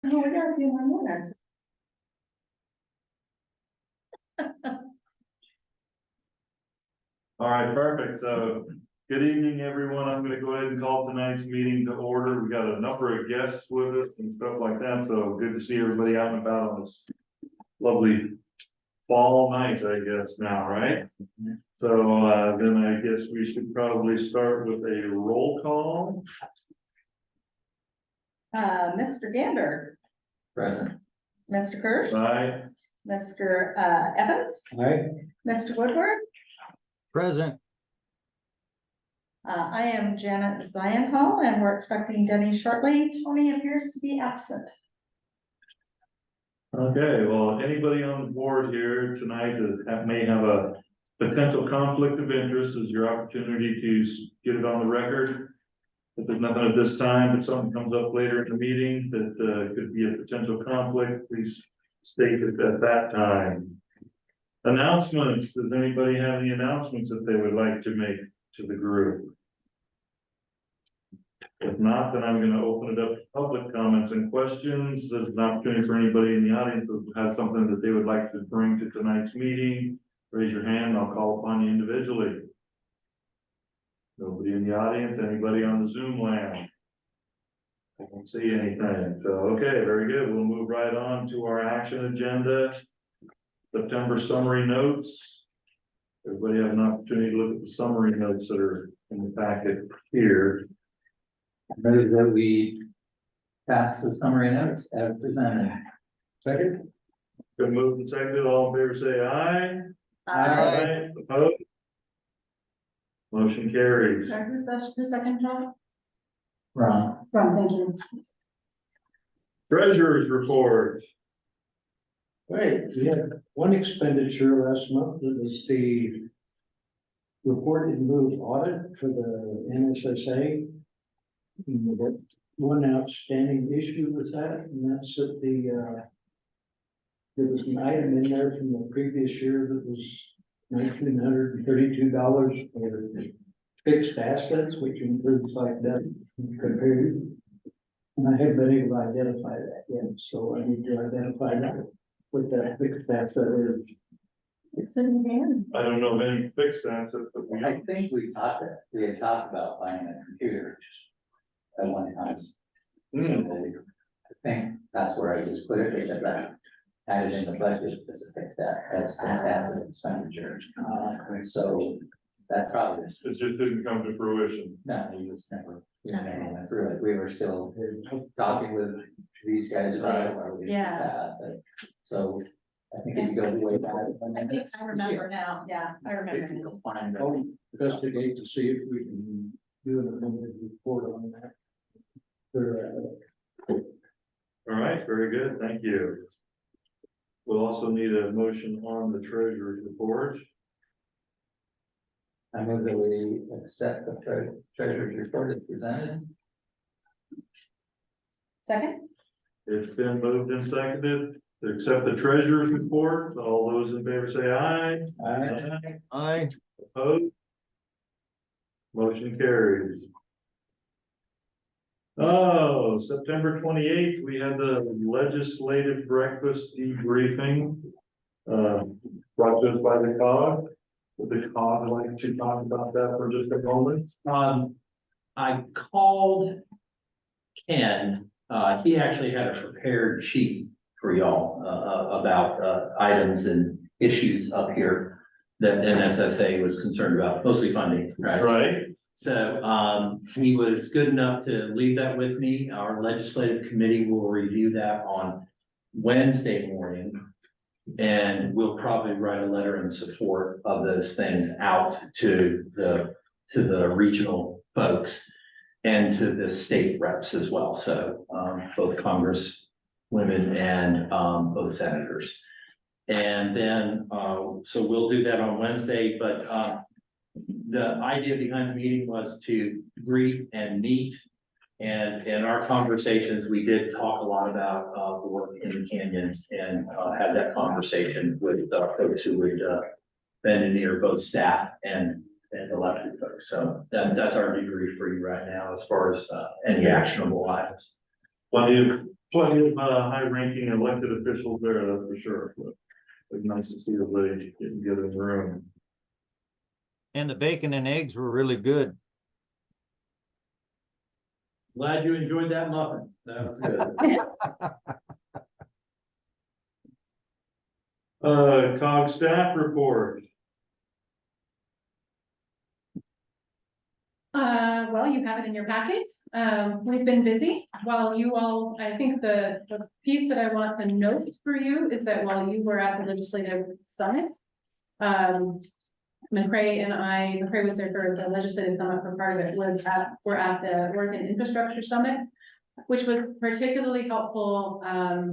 Oh, we got a few more minutes. All right, perfect. So good evening, everyone. I'm going to go ahead and call tonight's meeting to order. We got a number of guests with us and stuff like that. So good to see everybody out and about on this lovely fall night, I guess now, right? So then I guess we should probably start with a roll call. Mr. Gander, Present. Mr. Kirsch, Aye. Mr. Evans, Aye. Mr. Woodward. Present. I am Janet Zion Hall and we're expecting Denny shortly. Tony appears to be absent. Okay, well, anybody on the board here tonight that may have a potential conflict of interest is your opportunity to get it on the record. If there's nothing at this time, if something comes up later in the meeting that could be a potential conflict, please state it at that time. Announcements, does anybody have any announcements that they would like to make to the group? If not, then I'm going to open it up to public comments and questions. There's an opportunity for anybody in the audience who has something that they would like to bring to tonight's meeting. Raise your hand, I'll call upon you individually. Nobody in the audience, anybody on the Zoom land? I don't see anything. So, okay, very good. We'll move right on to our action agenda. September summary notes. Everybody have an opportunity to look at the summary notes that are in the packet here. Move that we pass the summary notes as presented. Second. Been moved and seconded. All in favor say aye. Aye. Opposed? Motion carries. Sorry, who's the second John? Ron. Ron, thank you. Treasurer's report. Right, we had one expenditure last month, that was the reported move audit for the NSSA. And we got one outstanding issue with that, and that's that there was an item in there from the previous year that was $1,932 for fixed assets, which includes like that compared. And I haven't been able to identify that yet, so I need to identify that. With that fixed asset is. It's in hand. I don't know of any fixed assets that we. I think we had talked about buying a computer at one time. So I think that's where I just put it, because I had it in the budget as a fixed asset expenditure. So that probably is. It just didn't come to fruition. No, we just never went through it. We were still talking with these guys about it. or we did Yeah. that, but- So I think if you go way back. I think I remember now. Yeah, I remember. If you now. can find I'll it. investigate to see if we can do an amended report on that. All right, very good. Thank you. We'll also need a motion on the treasurer's report. I move that we accept the treasurer's report as presented. Second? It's been moved and seconded to accept the treasurer's report. All those in favor say aye. Aye. Aye. Opposed? Motion carries. Oh, September 28th, we had the legislative breakfast debriefing. Brought to us by the COG. Would the COG like to talk about that for just a moment? I called Ken, he actually had a prepared sheet for y'all, about, items and issues up here that NSSA was concerned about, mostly funding, right? Right, So, he was good enough to leave that with me. Our legislative committee will review that on Wednesday morning. And we'll probably write a letter in support of those things out to the regional folks and to the state reps as well. So, both Congress women and, both senators. And then, so we'll do that on Wednesday, but, the idea behind the meeting was to greet and meet. And in our conversations, we did talk a lot about the work in the canyon and had that conversation with folks who would bend an ear, both staff and elected folks. So that's our debrief for you right now as far as any actionable items. plenty of plenty of, high-ranking elected officials there, that's for sure, but it's nice to see everybody getting together in the room. And the bacon and eggs were really good. Glad you enjoyed that muffin. That was good. COG staff report. Well, you have it in your packet. We've been busy while you all, I think the piece that I want to note for you is that while you were at the legislative summit, McCray was there for the legislative summit for part of it, we're at the Oregon Infrastructure Summit, which was particularly helpful,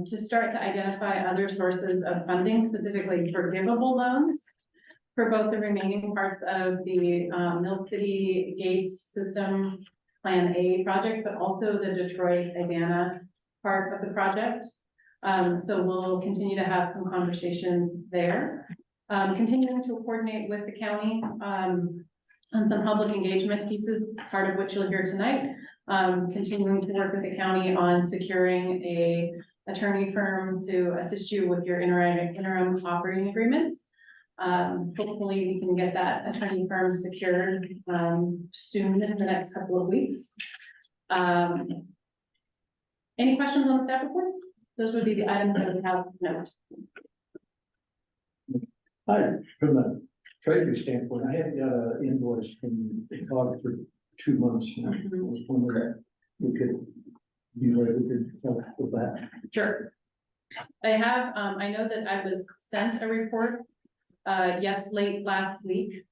to start to identify other sources of funding, specifically forgivable loans for both the remaining parts of the Mill City Gates System Plan A project, but also the Detroit-Agana part of the project. So we'll continue to have some conversations there. Continuing to coordinate with the county on some public engagement pieces, part of which you'll hear tonight. Continuing to work with the county on securing a attorney firm to assist you with your interim operating agreements. Hopefully we can get that attorney firm secured soon in the next couple of weeks. Any questions on the staff report? Those would be the items that we have noted. Hi, from a treasury standpoint, I haven't got an invoice from the COG for 2 months now. I was wondering if we could, we could help with that. Sure. I have, I know that I was sent a report, late last week,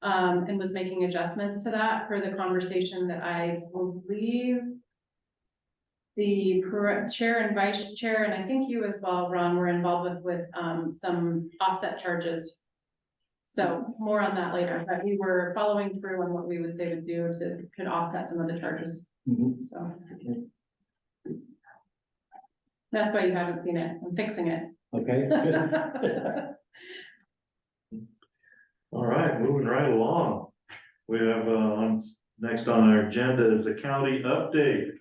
and was making adjustments to that for the conversation that I believe the chair and vice chair, and I think you as well, Ron, were involved with some offset charges. So more on that later, but we were following through on what we would say to do could offset some of the charges. So that's why you haven't seen it. I'm fixing it. Okay. All right, moving right along. We have, next on our agenda is the county update.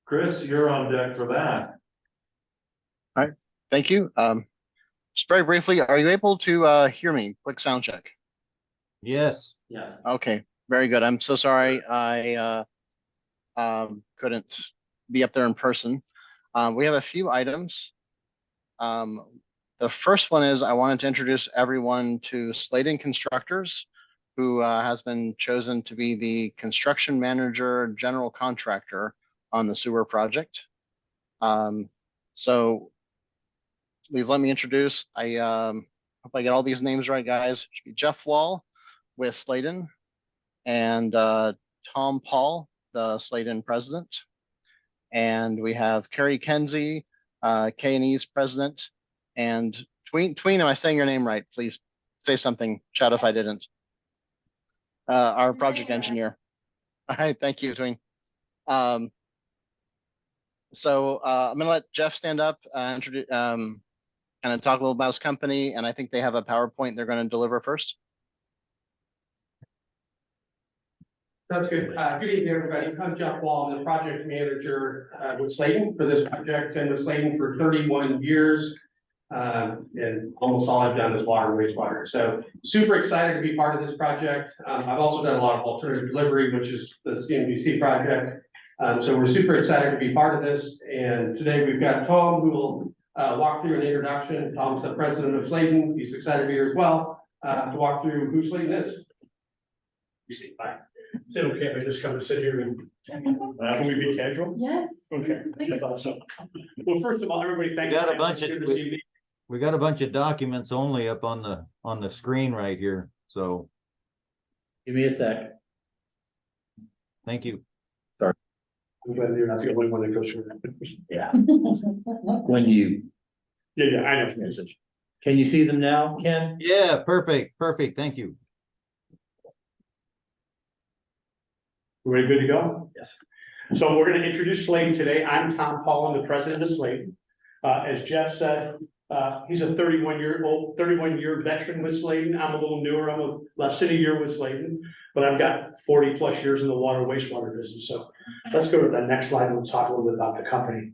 Chris, you're on deck for that. Thank you. Just very briefly, are you able to hear me? Quick sound check. Yes. Yes. Okay, very good. I'm so sorry I couldn't be up there in person. We have a few items. The first one is I wanted to introduce everyone to Sladen Constructors, who has been chosen to be the construction manager, general contractor on the sewer project. So please let me introduce, I hope I get all these names right, guys. It should be Jeff Wall with Sladen and Tom Paul, the Sladen president. And we have Carrie Kenzie, K&E's president, and Tween, am I saying your name right? Please say something, chat if I didn't. Our project engineer. All right, thank you, Tween. So I'm gonna let Jeff stand up, introduce, kind of talk a little about his company, and I think they have a PowerPoint they're going to deliver first. Sounds good. Good evening, everybody. I'm Jeff Wall. I'm the project manager with Sladen for this project, and with Sladen for 31 years. And almost all I've done is water and wastewater. So super excited to be part of this project. I've also done a lot of alternative delivery, which is the CMDC project. So we're super excited to be part of this. And today we've got Tom, who will walk through an introduction. Tom's the president of Sladen. He's excited to be here as well to walk through who Sladen is. Bye. Is it okay if I just come and sit here and can we be casual? Yes. Okay, I thought so. Well, first of all, everybody, thanks. We got a bunch of documents only up on the screen right here. So Give me a sec. thank you. I'm glad you're not the only one that goes through that. Yeah. When you, Yeah, I know. can you see them now, Ken? Yeah, perfect. Thank you. We're good to go? Yes. So we're gonna introduce Sladen today. I'm Tom Paul, I'm the president of Sladen. As Jeff said, he's a 31-year veteran with Sladen. I'm a little newer, I'm less than a year with Sladen, but I've got 40+ years in the water wastewater business. So let's go to the next slide and we'll talk a little bit about the company.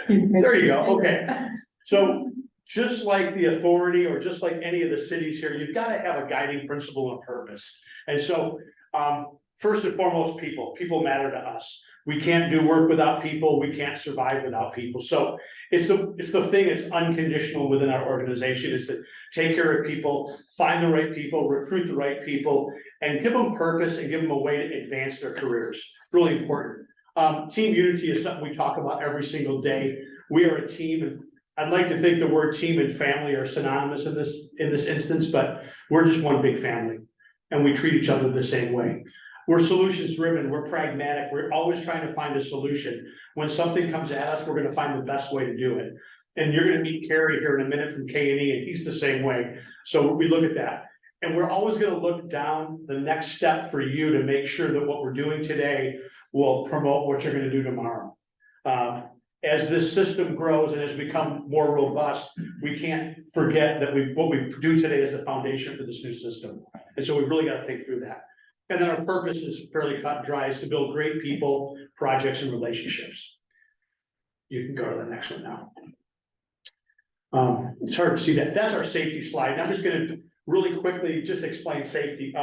There you go, okay. So just like the authority or just like any of the cities here, you've got to have a guiding principle and purpose. And so, first and foremost, people matter to us. We can't do work without people. We can't survive without people. So it's the thing that's unconditional within our organization is to take care of people, find the right people, recruit the right people, and give them purpose and give them a way to advance their careers. Really important. Team unity is something we talk about every single day. We are a team, and I'd like to think the word team and family are synonymous in this instance, but we're just one big family, and we treat each other the same way. We're solutions driven, we're pragmatic, we're always trying to find a solution. When something comes at us, we're gonna find the best way to do it. And you're gonna meet Kerry here in a minute from K&E, and he's the same way. So we look at that. And we're always gonna look down the next step for you to make sure that what we're doing today will promote what you're gonna do tomorrow. As this system grows and has become more robust, we can't forget that what we do today is the foundation for this new system. And so we've really got to think through that. And then our purpose is fairly cut and dry, is to build great people, projects, and relationships. You can go to the next one now. It's hard to see that. That's our safety slide. And I'm just gonna really quickly just explain safety.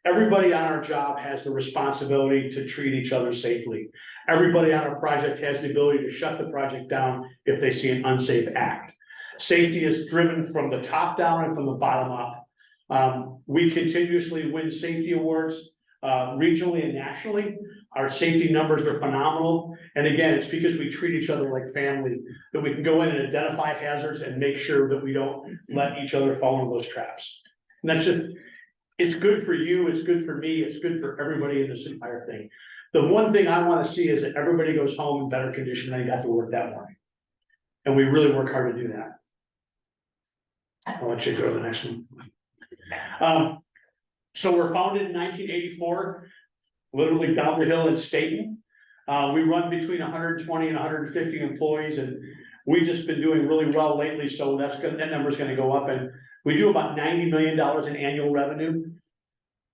Everybody on our job has the responsibility to treat each other safely. Everybody on our project has the ability to shut the project down if they see an unsafe act. Safety is driven from the top down and from the bottom up. We continuously win safety awards, regionally and nationally. Our safety numbers are phenomenal. And again, it's because we treat each other like family, that we can go in and identify hazards and make sure that we don't let each other fall into those traps. And that's just, it's good for you, it's good for me, it's good for everybody in this entire thing. The one thing I want to see is that everybody goes home in better condition than they got to work that morning. And we really work hard to do that. I'll let you go to the next one. So we're founded in 1984, literally down the hill in Staten. We run between 120 and 150 employees, and we've just been doing really well lately, so that number's gonna go up, and we do about $90 million in annual revenue.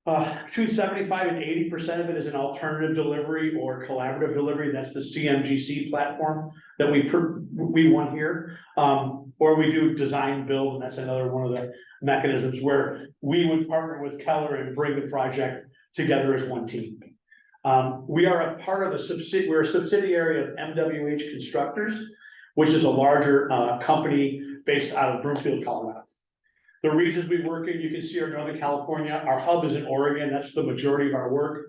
Between 75 and 80% of it is an alternative delivery or collaborative delivery. That's the CMGC platform that we won here. Or we do design build, and that's another one of the mechanisms where we would partner with Keller and bring the project together as one team. We are a part of we're a subsidiary of MWH Constructors, which is a larger company based out of Broomfield, Colorado. The regions we work in, you can see are Northern California. Our hub is in Oregon. That's the majority of our work.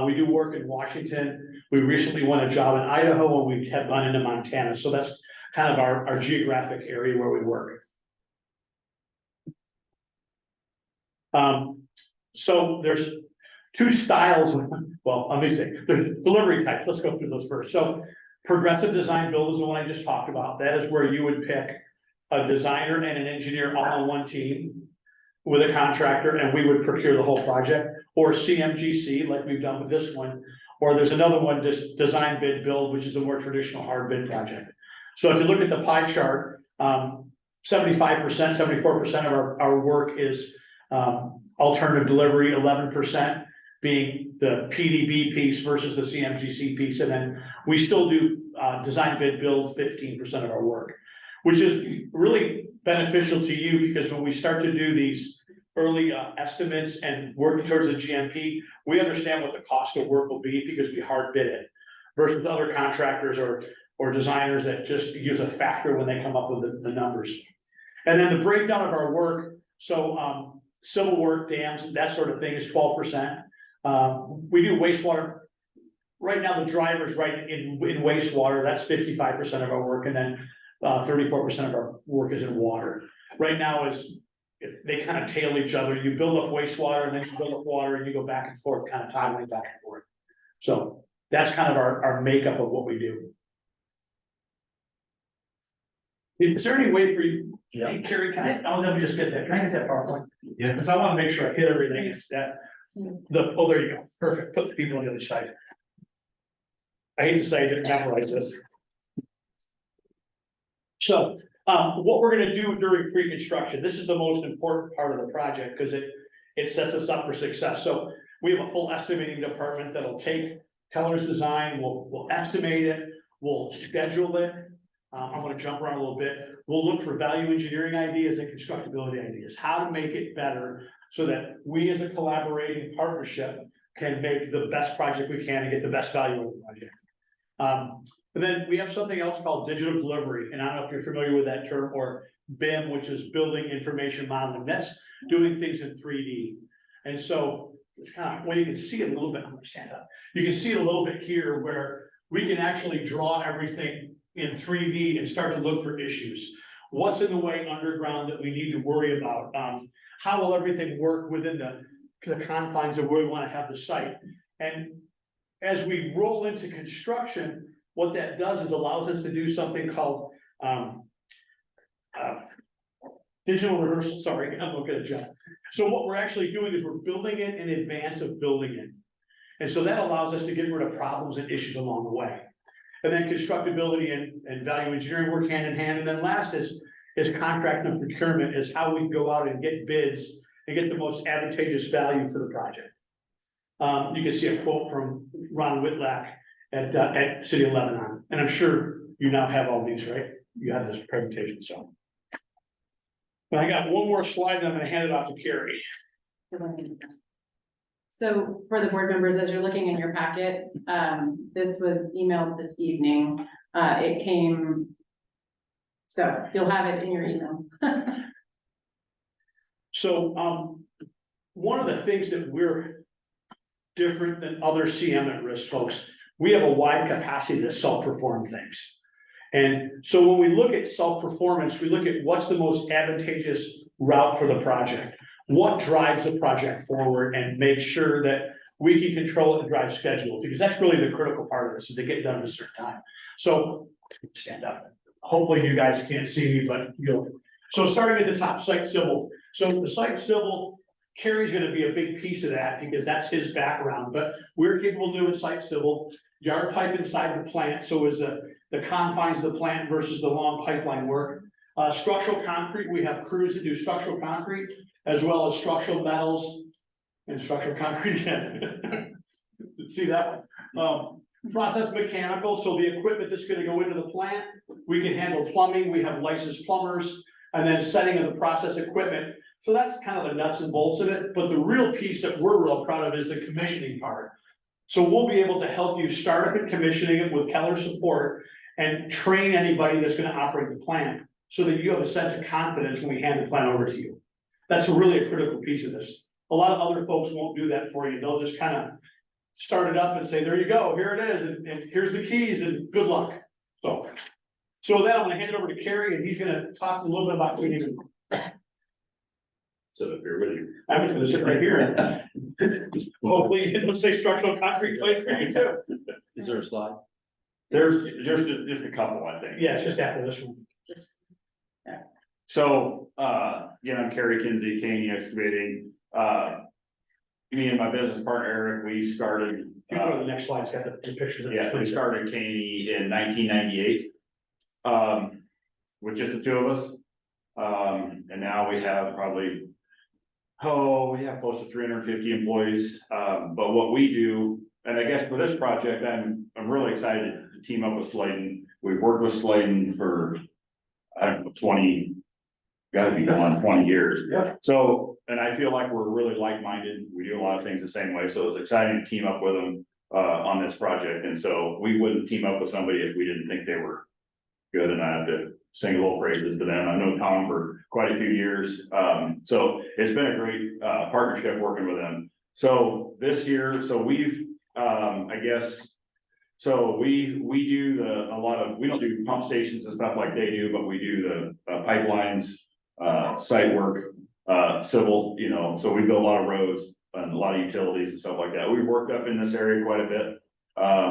We do work in Washington. We recently won a job in Idaho, and we have gone into Montana. So that's kind of our geographic area where we work. So there's two styles. Well, let me say, there's delivery types. Let's go through those first. So progressive design build is the one I just talked about. That is where you would pick a designer and an engineer all on one team with a contractor, and we would procure the whole project. Or CMGC, like we've done with this one. Or there's another one, just design bid build, which is a more traditional hard bid project. So if you look at the pie chart, 75%, 74% of our work is alternative delivery, 11% being the PDB piece versus the CMGC piece. And then we still do design bid build 15% of our work, which is really beneficial to you, because when we start to do these early estimates and work towards the GMP, we understand what the cost of work will be because we hard bid it, versus other contractors or designers that just use a factor when they come up with the numbers. And then the breakdown of our work, so civil work, dams, that sort of thing is 12%. We do wastewater. Right now, the driver's right in wastewater, that's 55% of our work, and then 34% of our work is in water. Right now they kind of tail each other. You build up wastewater, and then you build up water, and you go back and forth, kind of toggling back and forth. So that's kind of our makeup of what we do. Is there any way for you, hey, Carrie, let me just get that, can I get that PowerPoint? Yeah. Because I want to make sure I hit everything, oh, there you go, perfect, put the people on the other side. I hate to say I didn't memorize this. So, what we're gonna do during pre-construction, this is the most important part of the project, because it sets us up for success. So we have a full estimating department that'll take Keller's design, we'll estimate it, we'll schedule it. I'm gonna jump around a little bit. We'll look for value engineering ideas and constructability ideas, how to make it better so that we as a collaborating partnership can make the best project we can and get the best value of the project. And then we have something else called digital delivery, and I don't know if you're familiar with that term, or BIM, which is building information modeling. That's doing things in 3D. And so it's kind of, well, you can see it a little bit. I'm gonna stand up. You can see it a little bit here where we can actually draw everything in 3D and start to look for issues. What's in the way underground that we need to worry about? How will everything work within the confines of where we want to have the site? And as we roll into construction, what that does is allows us to do something called digital rehearsal. Sorry, I'm looking at John. So what we're actually doing is we're building it in advance of building it. And so that allows us to get rid of problems and issues along the way. And then constructability and value engineering work hand in hand. And then last is contract and procurement, is how we can go out and get bids and get the most advantageous value for the project. You can see a quote from Ron Whitlack at City of Lebanon, and I'm sure you now have all these, right? You have this presentation, so. And I got one more slide, and I'm gonna hand it off to Carrie. So for the board members, as you're looking in your packets, this was emailed this evening. It came, so you'll have it in your email. So, one of the things that we're different than other CM at risk folks, we have a wide capacity to self-perform things. And so when we look at self-performance, we look at what's the most advantageous route for the project. What drives the project forward and make sure that we can control it and drive schedule, because that's really the critical part of this, is to get done at a certain time. So stand up. Hopefully you guys can't see me, but you'll. So starting at the top, site civil. So the site civil, Kerry's gonna be a big piece of that because that's his background, but we're capable of doing site civil, yard pipe inside the plant. So is the confines of the plant versus the long pipeline work. Structural concrete, we have crews that do structural concrete, as well as structural metals and structural concrete. See that one? Process mechanical, so the equipment that's gonna go into the plant, we can handle plumbing, we have licensed plumbers, and then setting of the process equipment. So that's kind of the nuts and bolts of it, but the real piece that we're real proud of is the commissioning part. So we'll be able to help you start up and commissioning it with Keller support and train anybody that's gonna operate the plant, so that you have a sense of confidence when we hand the plant over to you. That's really a critical piece of this. A lot of other folks won't do that for you. They'll just kind of start it up and say, there you go, here it is, and here's the keys, and good luck. So then I'm gonna hand it over to Kerry, and he's gonna talk a little bit about cleaning. So if you're with you. I'm just gonna sit right here. Hopefully, it doesn't say structural concrete plate for you too. Is there a slide? There's just a couple, I think. Yeah, it's just after this one. So, again, I'm Kerry Kinsey, Caney Excavating. Me and my business partner Eric, we started. You go to the next slide, it's got the picture. Yeah, we started Caney in 1998. With just the two of us. And now we have probably, we have close to 350 employees. But what we do, and I guess for this project, I'm really excited to team up with Sladen. We've worked with Sladen for, I don't know, 20, gotta be going on 20 years. Yeah. So, and I feel like we're really like-minded. We do a lot of things the same way. So it's exciting to team up with them on this project. And so we wouldn't team up with somebody if we didn't think they were good, and I have to sing a little praises to them. I know Tom for quite a few years. So it's been a great partnership working with them. So this year, so we've I guess, so we do a lot of, we don't do pump stations and stuff like they do, but we do the pipelines, site work, civil, you know, so we build a lot of roads and a lot of utilities and stuff like that. We've worked up in this area quite a bit.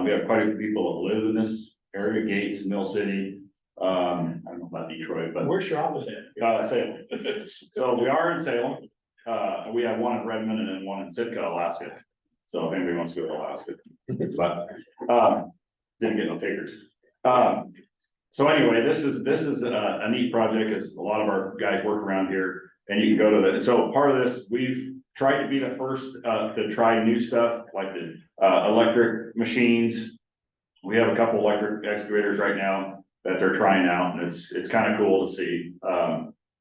We have quite a few people that live in this area, Gates, Mill City. I don't know about Detroit, but Where's your office at? Salem. So we are in Salem. We have one in Redmond and then one in Sitka, Alaska. So if anybody wants to go to Alaska, but didn't get no takers. So anyway, this is a neat project because a lot of our guys work around here, and you can go to so part of this, we've tried to be the first, to try new stuff, like the, electric machines. We have a couple electric excavators right now that they're trying out, and it's kind of cool to see.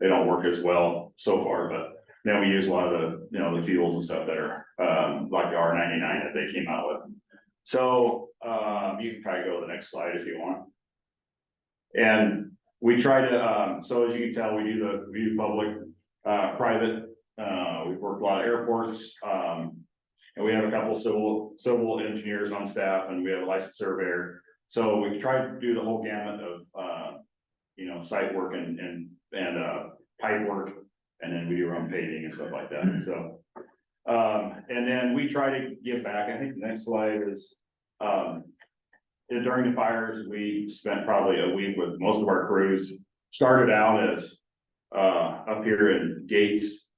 They don't work as well so far, but then we use a lot of the, you know, the fuels and stuff that are, like the R99 that they came out with. So, you can probably go to the next slide if you want. And we try to, so as you can tell, we do public, private, we've worked a lot of airports, and we have a couple civil engineers on staff, and we have a licensed surveyor. So we try to do the whole gamut of, you know, site work and pipe work, and then we do our own paving and stuff like that, so. And then we try to give back. I think the next slide is, during the fires, we spent probably a week with most of our crews. Started out as, up here in Gates,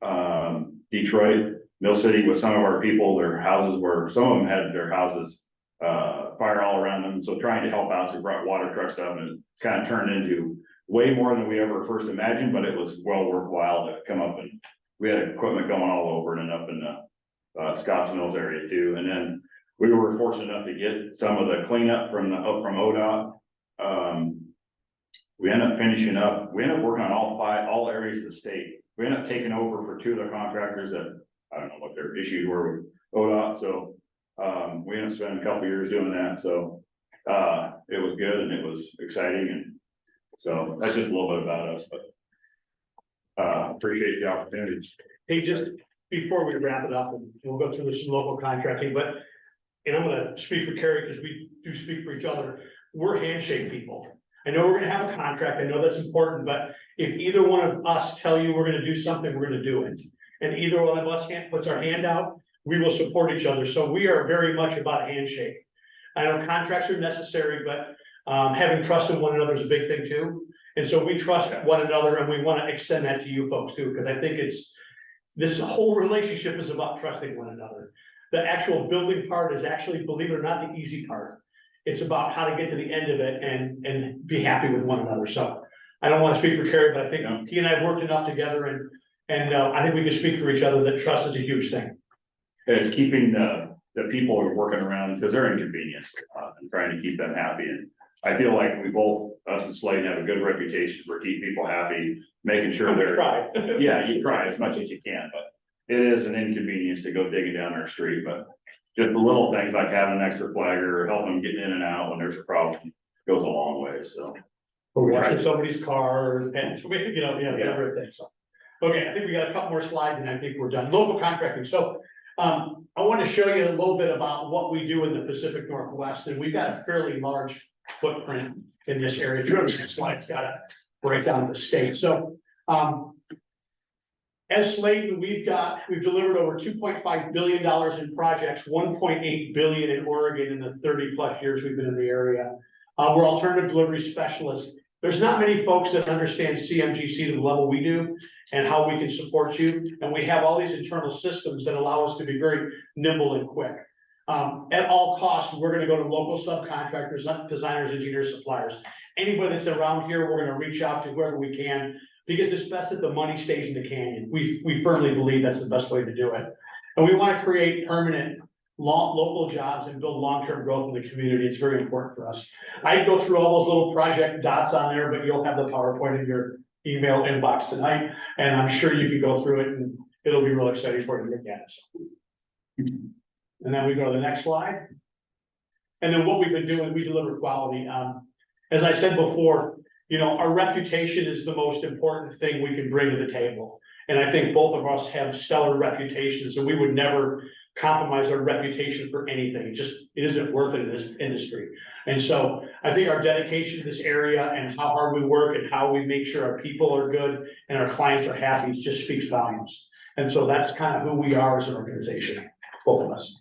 Detroit, Mill City, with some of our people. Their houses were, some of them had their houses, fire all around them, so trying to help out, so we brought water trucks up, and it kind of turned into way more than we ever first imagined, but it was well worthwhile to come up, and we had equipment going all over and up in the Scotts Mills area too. And then we were fortunate enough to get some of the cleanup from ODOT. We ended up finishing up, we ended up working on all areas of the state. We ended up taking over for two of the contractors that, I don't know what their issues were with ODOT, so we ended up spending a couple years doing that, so it was good and it was exciting, and so that's just a little bit about us, but appreciate the opportunity. Hey, just before we wrap it up, and we'll go through some local contracting, but, and I'm gonna speak for Kerry, because we do speak for each other, we're handshake people. I know we're gonna have a contract, I know that's important, but if either one of us tell you we're gonna do something, we're gonna do it. And either one of us puts our hand out, we will support each other, so we are very much about a handshake. I know contracts are necessary, but having trust in one another is a big thing too. And so we trust one another, and we want to extend that to you folks too, because I think this whole relationship is about trusting one another. The actual building part is actually, believe it or not, the easy part. It's about how to get to the end of it and be happy with one another. So I don't want to speak for Kerry, but I think he and I have worked enough together, and I think we can speak for each other that trust is a huge thing. It's keeping the people who are working around, because they're inconvenienced, and trying to keep them happy. And I feel like we both, us and Slade, have a good reputation for keeping people happy, making sure they're. Try. Yeah, you try as much as you can, but it is an inconvenience to go digging down our street, but just the little things like having an extra flagger or helping them get in and out when there's a problem goes a long way, so. Or watching somebody's car, and you know, whatever it is. So, okay, I think we got a couple more slides, and I think we're done. Local contracting. So I want to show you a little bit about what we do in the Pacific Northwest, and we've got a fairly large footprint in this area. 200 slides got to break down the state. So as Slayton, we've delivered over $2.5 billion in projects, $1.8 billion in Oregon in the 30+ years we've been in the area. We're alternative delivery specialists. There's not many folks that understand CMGC to the level we do and how we can support you. And we have all these internal systems that allow us to be very nimble and quick. At all costs, we're gonna go to local subcontractors, designers, engineers, suppliers. Anybody that's around here, we're gonna reach out to whoever we can, because it's best that the money stays in the canyon. We firmly believe that's the best way to do it. And we wanna create permanent local jobs and build long-term growth in the community. It's very important for us. I go through all those little project dots on there, but you'll have the PowerPoint in your email inbox tonight, and I'm sure you can go through it, and it'll be real exciting for you to look at it. And then we go to the next slide. And then what we've been doing, we deliver quality. As I said before, you know, our reputation is the most important thing we can bring to the table. And I think both of us have stellar reputations, and we would never compromise our reputation for anything. It isn't worth it in this industry. And so I think our dedication to this area and how hard we work and how we make sure our people are good and our clients are happy just speaks volumes. And so that's kind of who we are as an organization, both of us.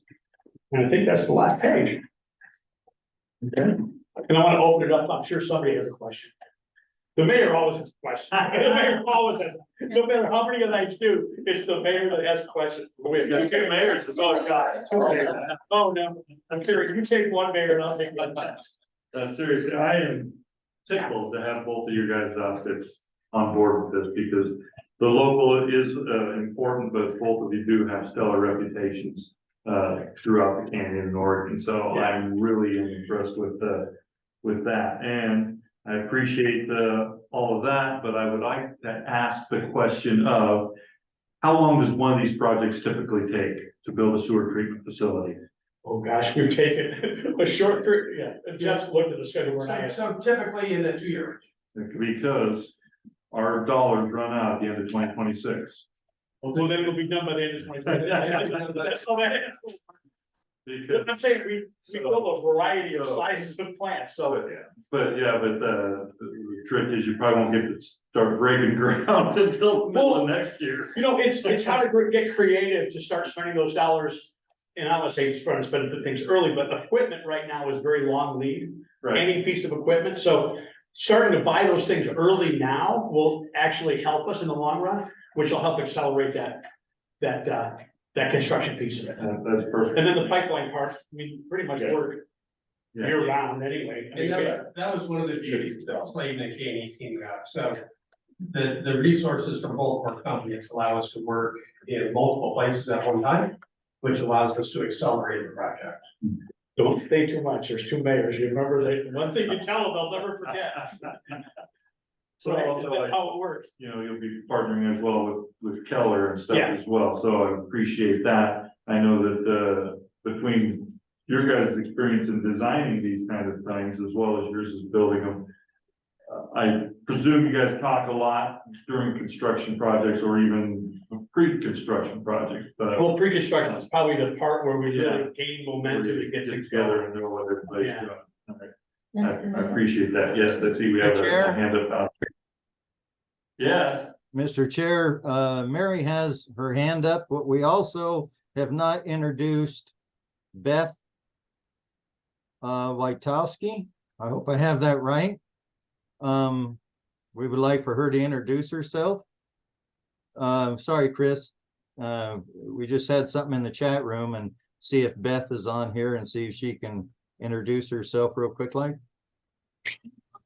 And I think that's the last page. Okay. And I want to open it up. I'm sure somebody has a question. The mayor always has a question. The mayor always has, no matter how many of these do, it's the mayor that has a question. We have two mayors, it's all guys. Oh, no, I'm kidding. You take one mayor and I'll take one. Seriously, I am tickled to have both of your guys' outfits on board with this, because the local is, important, but both of you do have stellar reputations, throughout the canyon in Oregon. So I'm really impressed with that. And I appreciate all of that, but I would like to ask the question of how long does one of these projects typically take to build a sewer treatment facility? Oh, gosh, we've taken a short, Jeff's looked at the schedule. So typically in the 2 year. Because our dollars run out at the end of 2026. Well, then it'll be done by the end of 2020. That's all that is. Because, I'm saying we build a variety of sizes of plants, so. but the trick is you probably won't get to start breaking ground until the middle of next year. You know, it's how to get creative to start spending those dollars. And I don't wanna say it's trying to spend the things early, but equipment right now is very long lead. Right, Any piece of equipment, so starting to buy those things early now will actually help us in the long run, which will help accelerate that construction piece of it. that's perfect. And then the pipeline part, we pretty much work Yeah. year round anyway. I mean, And that was one of the beauties of Slayton and K&E teaming up, so. The resources from both our companies allow us to work in multiple places at one time, which allows us to accelerate the project. Don't say too much, there's two mayors, you remember that, one thing you tell them, they'll never forget. So that's how it works. You know, you'll be partnering as well with Keller and stuff Yeah. as well, so I appreciate that. I know that, between your guys' experience in designing these kind of things as well as yours is building them. I presume you guys talk a lot during construction projects or even pre-construction projects, but. Well, pre-construction is probably the part where we Yeah. really gain momentum to get things together going. and know what everybody's Yeah. doing. All right. Mr. I Mayor. appreciate that. Yes, I see we have Mr. a Chair? hand up. Yes, Mr. Chair, Mary has her hand up, but we also have not introduced Beth Witowski. I hope I have that right. We would like for her to introduce herself. Sorry, Chris. We just had something in the chat room and see if Beth is on here and see if she can introduce herself real quick like.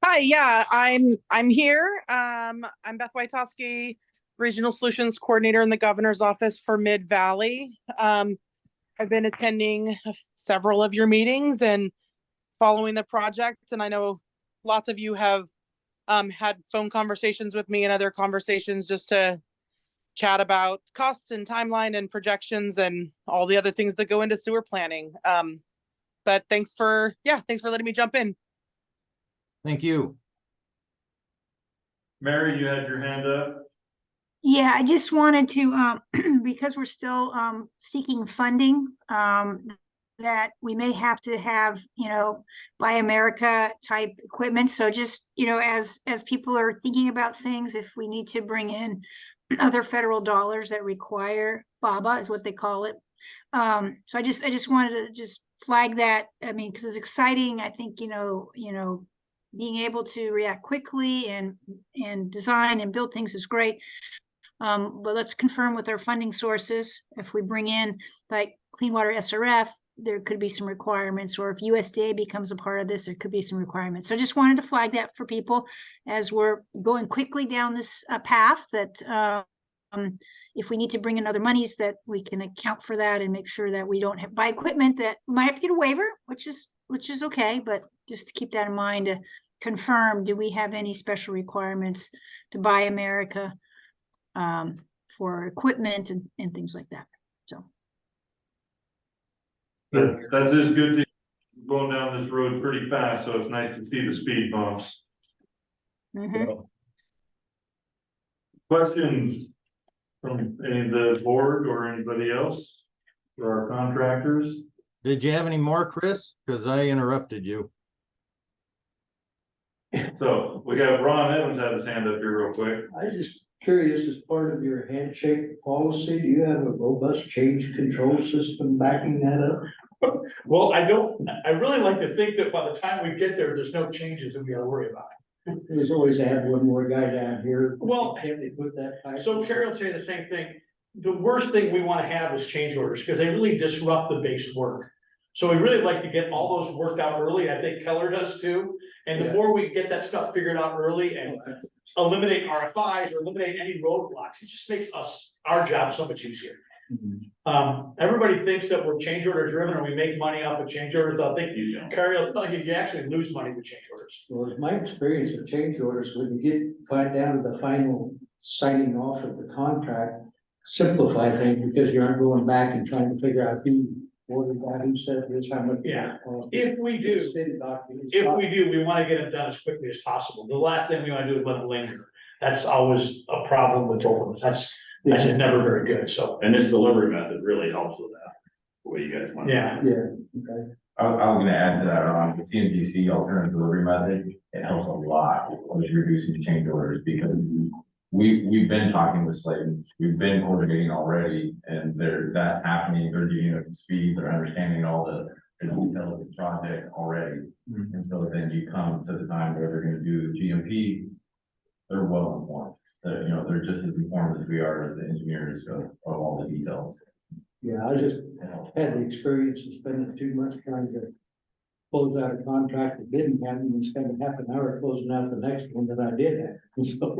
Hi, yeah, I'm here. I'm Beth Witowski, Regional Solutions Coordinator in the Governor's Office for Mid-Valley. I've been attending several of your meetings and following the project, and I know lots of you have had phone conversations with me and other conversations just to chat about costs and timeline and projections and all the other things that go into sewer planning. But thanks for letting me jump in. Thank you. Mary, you had your hand up. Yeah, I just wanted to, because we're still seeking funding, that we may have to have, Buy America type equipment. So just, as people are thinking about things, if we need to bring in other federal dollars that require BABA is what they call it. So I just wanted to just flag that. I mean, because it's exciting. I think, being able to react quickly and design and build things is great. But let's confirm with our funding sources. If we bring in like Clean Water SRF, there could be some requirements, or if USDA becomes a part of this, there could be some requirements. So I just wanted to flag that for people as we're going quickly down this path, that if we need to bring in other monies, that we can account for that and make sure that we don't have buy equipment that might have to get a waiver, which is okay, but just to keep that in mind, to confirm, do we have any special requirements to Buy America for equipment and things like that. So. That is good to going down this road pretty fast, so it's nice to see the speed bumps. Questions from any of the board or anybody else for our contractors? Did you have any more, Chris? Because I interrupted you. So we got Ron Evans had his hand up here real quick. I just curious, as part of your handshake policy, do you have a robust change control system backing that up? Well, I really like to think that by the time we get there, there's no changes that we gotta worry about. There's always add one more guy down here. Well, Can't they put that pipe? So Carrie will tell you the same thing. The worst thing we wanna have is change orders, because they really disrupt the base work. So we really like to get all those worked out early. I think Keller does too. And the Yeah. more we get that stuff figured out early and eliminate RFIs or eliminate any roadblocks, it just makes our job so much easier. Everybody thinks that we're change order driven or we make money off of change orders. I think Carrie will tell you, you actually lose money with change orders. Well, it's my experience of change orders, when you find down to the final signing off of the contract, simplify things because you aren't going back and trying to figure out who ordered that, who said this, how much. Yeah. If we do, we want to get them done as quickly as possible. The last thing we want to do is let them linger. That's always a problem with Oakland. That's just never very good, so. And this delivery method really helps with that, the way you guys want. Yeah. Yeah, okay. I was gonna add to that, the CMGC alternative delivery method, it helps a lot with reducing change orders because we've been talking with Slayton, we've been coordinating already, and that's happening, they're getting up to speed, they're understanding all the details of the project already. And so then you come to the time where they're gonna do the GMP, they're well informed. They're just as informed as we are as the engineers of all the details. Yeah, I just had the experience of spending 2 months trying to close out a contract that didn't happen and spending half an hour closing out the next one that I did have. So,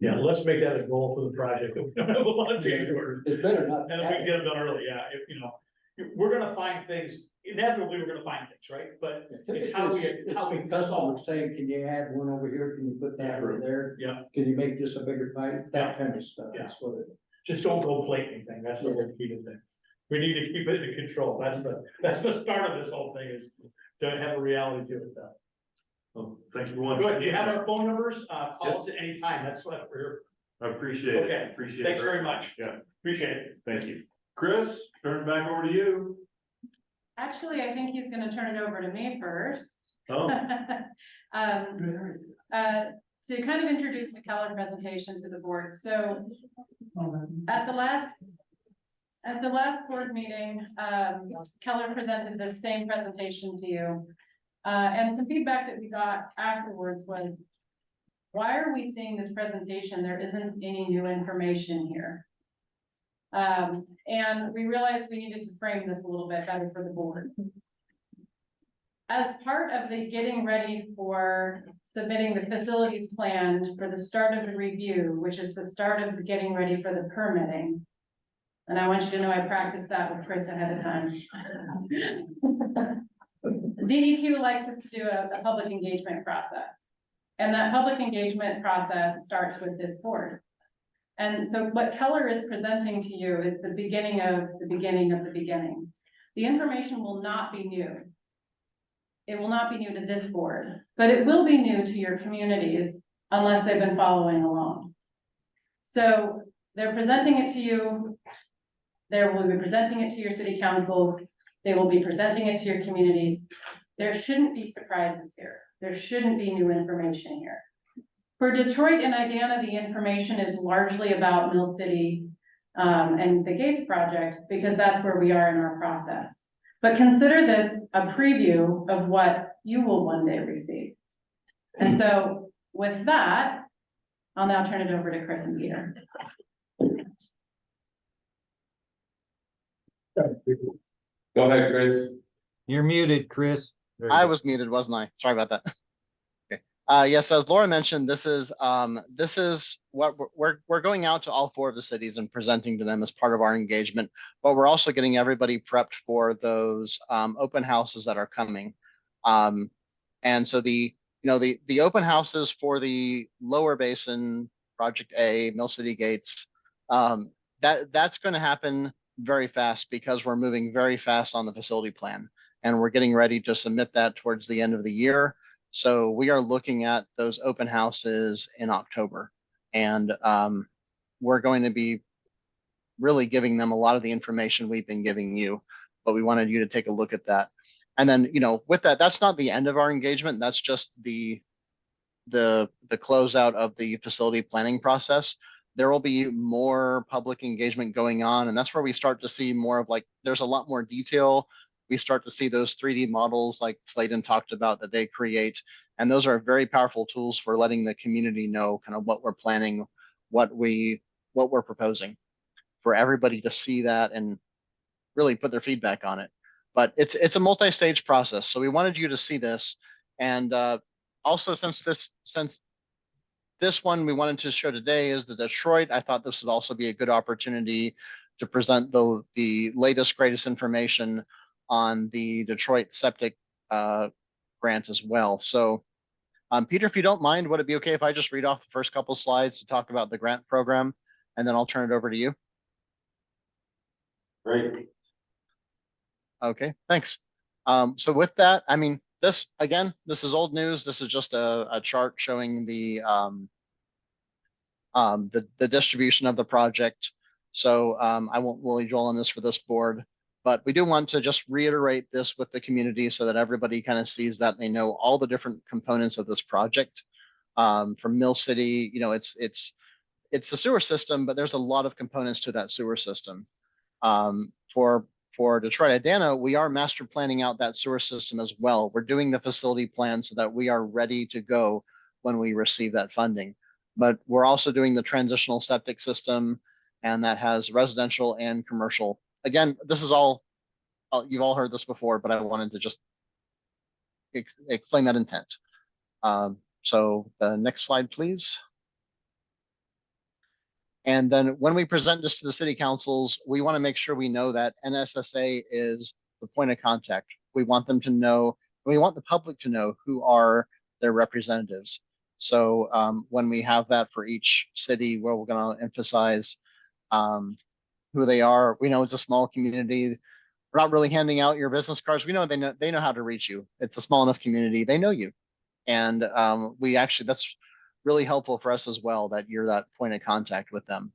Yeah, let's make that a goal for the project. We don't have a lot of change orders. it's better not. And if we can get them done early, yeah, we're gonna find things, inevitably, we're gonna find things, right? But it's how we Customers saying, can you add one over here? Can you put that over there? Yeah. Can you make this a bigger pipe? That kind of stuff. Yeah. That's what it. just don't go plate anything, that's the whole key to things. We need to keep it in control, that's the start of this whole thing, is to have a reality to it though. Well, thank you once. Good, do you have our phone numbers? Call us at any time, that's what we're here. I appreciate it. Okay, Appreciate it. thanks very much. Yeah. Appreciate it. Thank you. Chris, turn it back over to you. Actually, I think he's gonna turn it over to me first. Oh, To kind of introduce the Keller presentation to the board, so at the last board meeting, Keller presented the same presentation to you. And some feedback that we got afterwards was, why are we seeing this presentation? There isn't any new information here. And we realized we needed to frame this a little bit better for the board. As part of the getting ready for submitting the facilities plan for the start of the review, which is the start of getting ready for the permitting. And I want you to know I practiced that with Chris ahead of time. DEQ likes us to do a public engagement process. And that public engagement process starts with this board. And so what Keller is presenting to you is the beginning of the beginning of the beginning. The information will not be new. It will not be new to this board, but it will be new to your communities unless they've been following along. So they're presenting it to you. They will be presenting it to your city councils. They will be presenting it to your communities. There shouldn't be surprises here. There shouldn't be new information here. For Detroit and Idana, the information is largely about Mill City and the Gates project, because that's where we are in our process. But consider this a preview of what you will one day receive. And so with that, I'll now turn it over to Chris and Peter. Go ahead, Chris. You're muted, Chris. There you I go. was muted, wasn't I? Sorry about that. Okay. Yes, as Laura mentioned, this is what we're going out to all 4 of the cities and presenting to them as part of our engagement, but we're also getting everybody prepped for those open houses that are coming. And so the open houses for the Lower Basin, Project A, Mill City Gates, that's going to happen very fast because we're moving very fast on the facility plan. And we're getting ready to submit that towards the end of the year. So we are looking at those open houses in October. And we're going to be really giving them a lot of the information we've been giving you, but we wanted you to take a look at that. And then, with that, that's not the end of our engagement. That's just the closeout of the facility planning process. There will be more public engagement going on. And that's where we start to see more of there's a lot more detail. We start to see those 3D models like Slayton talked about that they create. And those are very powerful tools for letting the community know kind of what we're planning, what we're proposing, for everybody to see that and really put their feedback on it. But it's a multi-stage process. So we wanted you to see this. And also since this one we wanted to show today is the Detroit, I thought this would also be a good opportunity to present the latest, greatest information on the Detroit septic grant as well. So Peter, if you don't mind, would it be okay if I just read off the first couple slides to talk about the grant program, and then I'll turn it over to you? Great. Okay, thanks. So with that, I mean, this is old news. This is just a chart showing the distribution of the project. So I won't really dwell on this for this board, but we do want to just reiterate this with the community so that everybody kind of sees that they know all the different components of this project. From Mill City, you know, it's the sewer system, but there's a lot of components to that sewer system. For Detroit Idana, we are master planning out that sewer system as well. We're doing the facility plan so that we are ready to go when we receive that funding. But we're also doing the transitional septic system, and that has residential and commercial. Again, this is all, you've all heard this before, but I wanted to just explain that intent. So the next slide, please. And then when we present this to the city councils, we want to make sure we know that NSSA is the point of contact. We want them to know, we want the public to know who are their representatives. So when we have that for each city, where we're going to emphasize who they are, we know it's a small community. We're not really handing out your business cards. We know they know how to reach you. It's a small enough community. They know you. And that's really helpful for us as well, that you're that point of contact with them.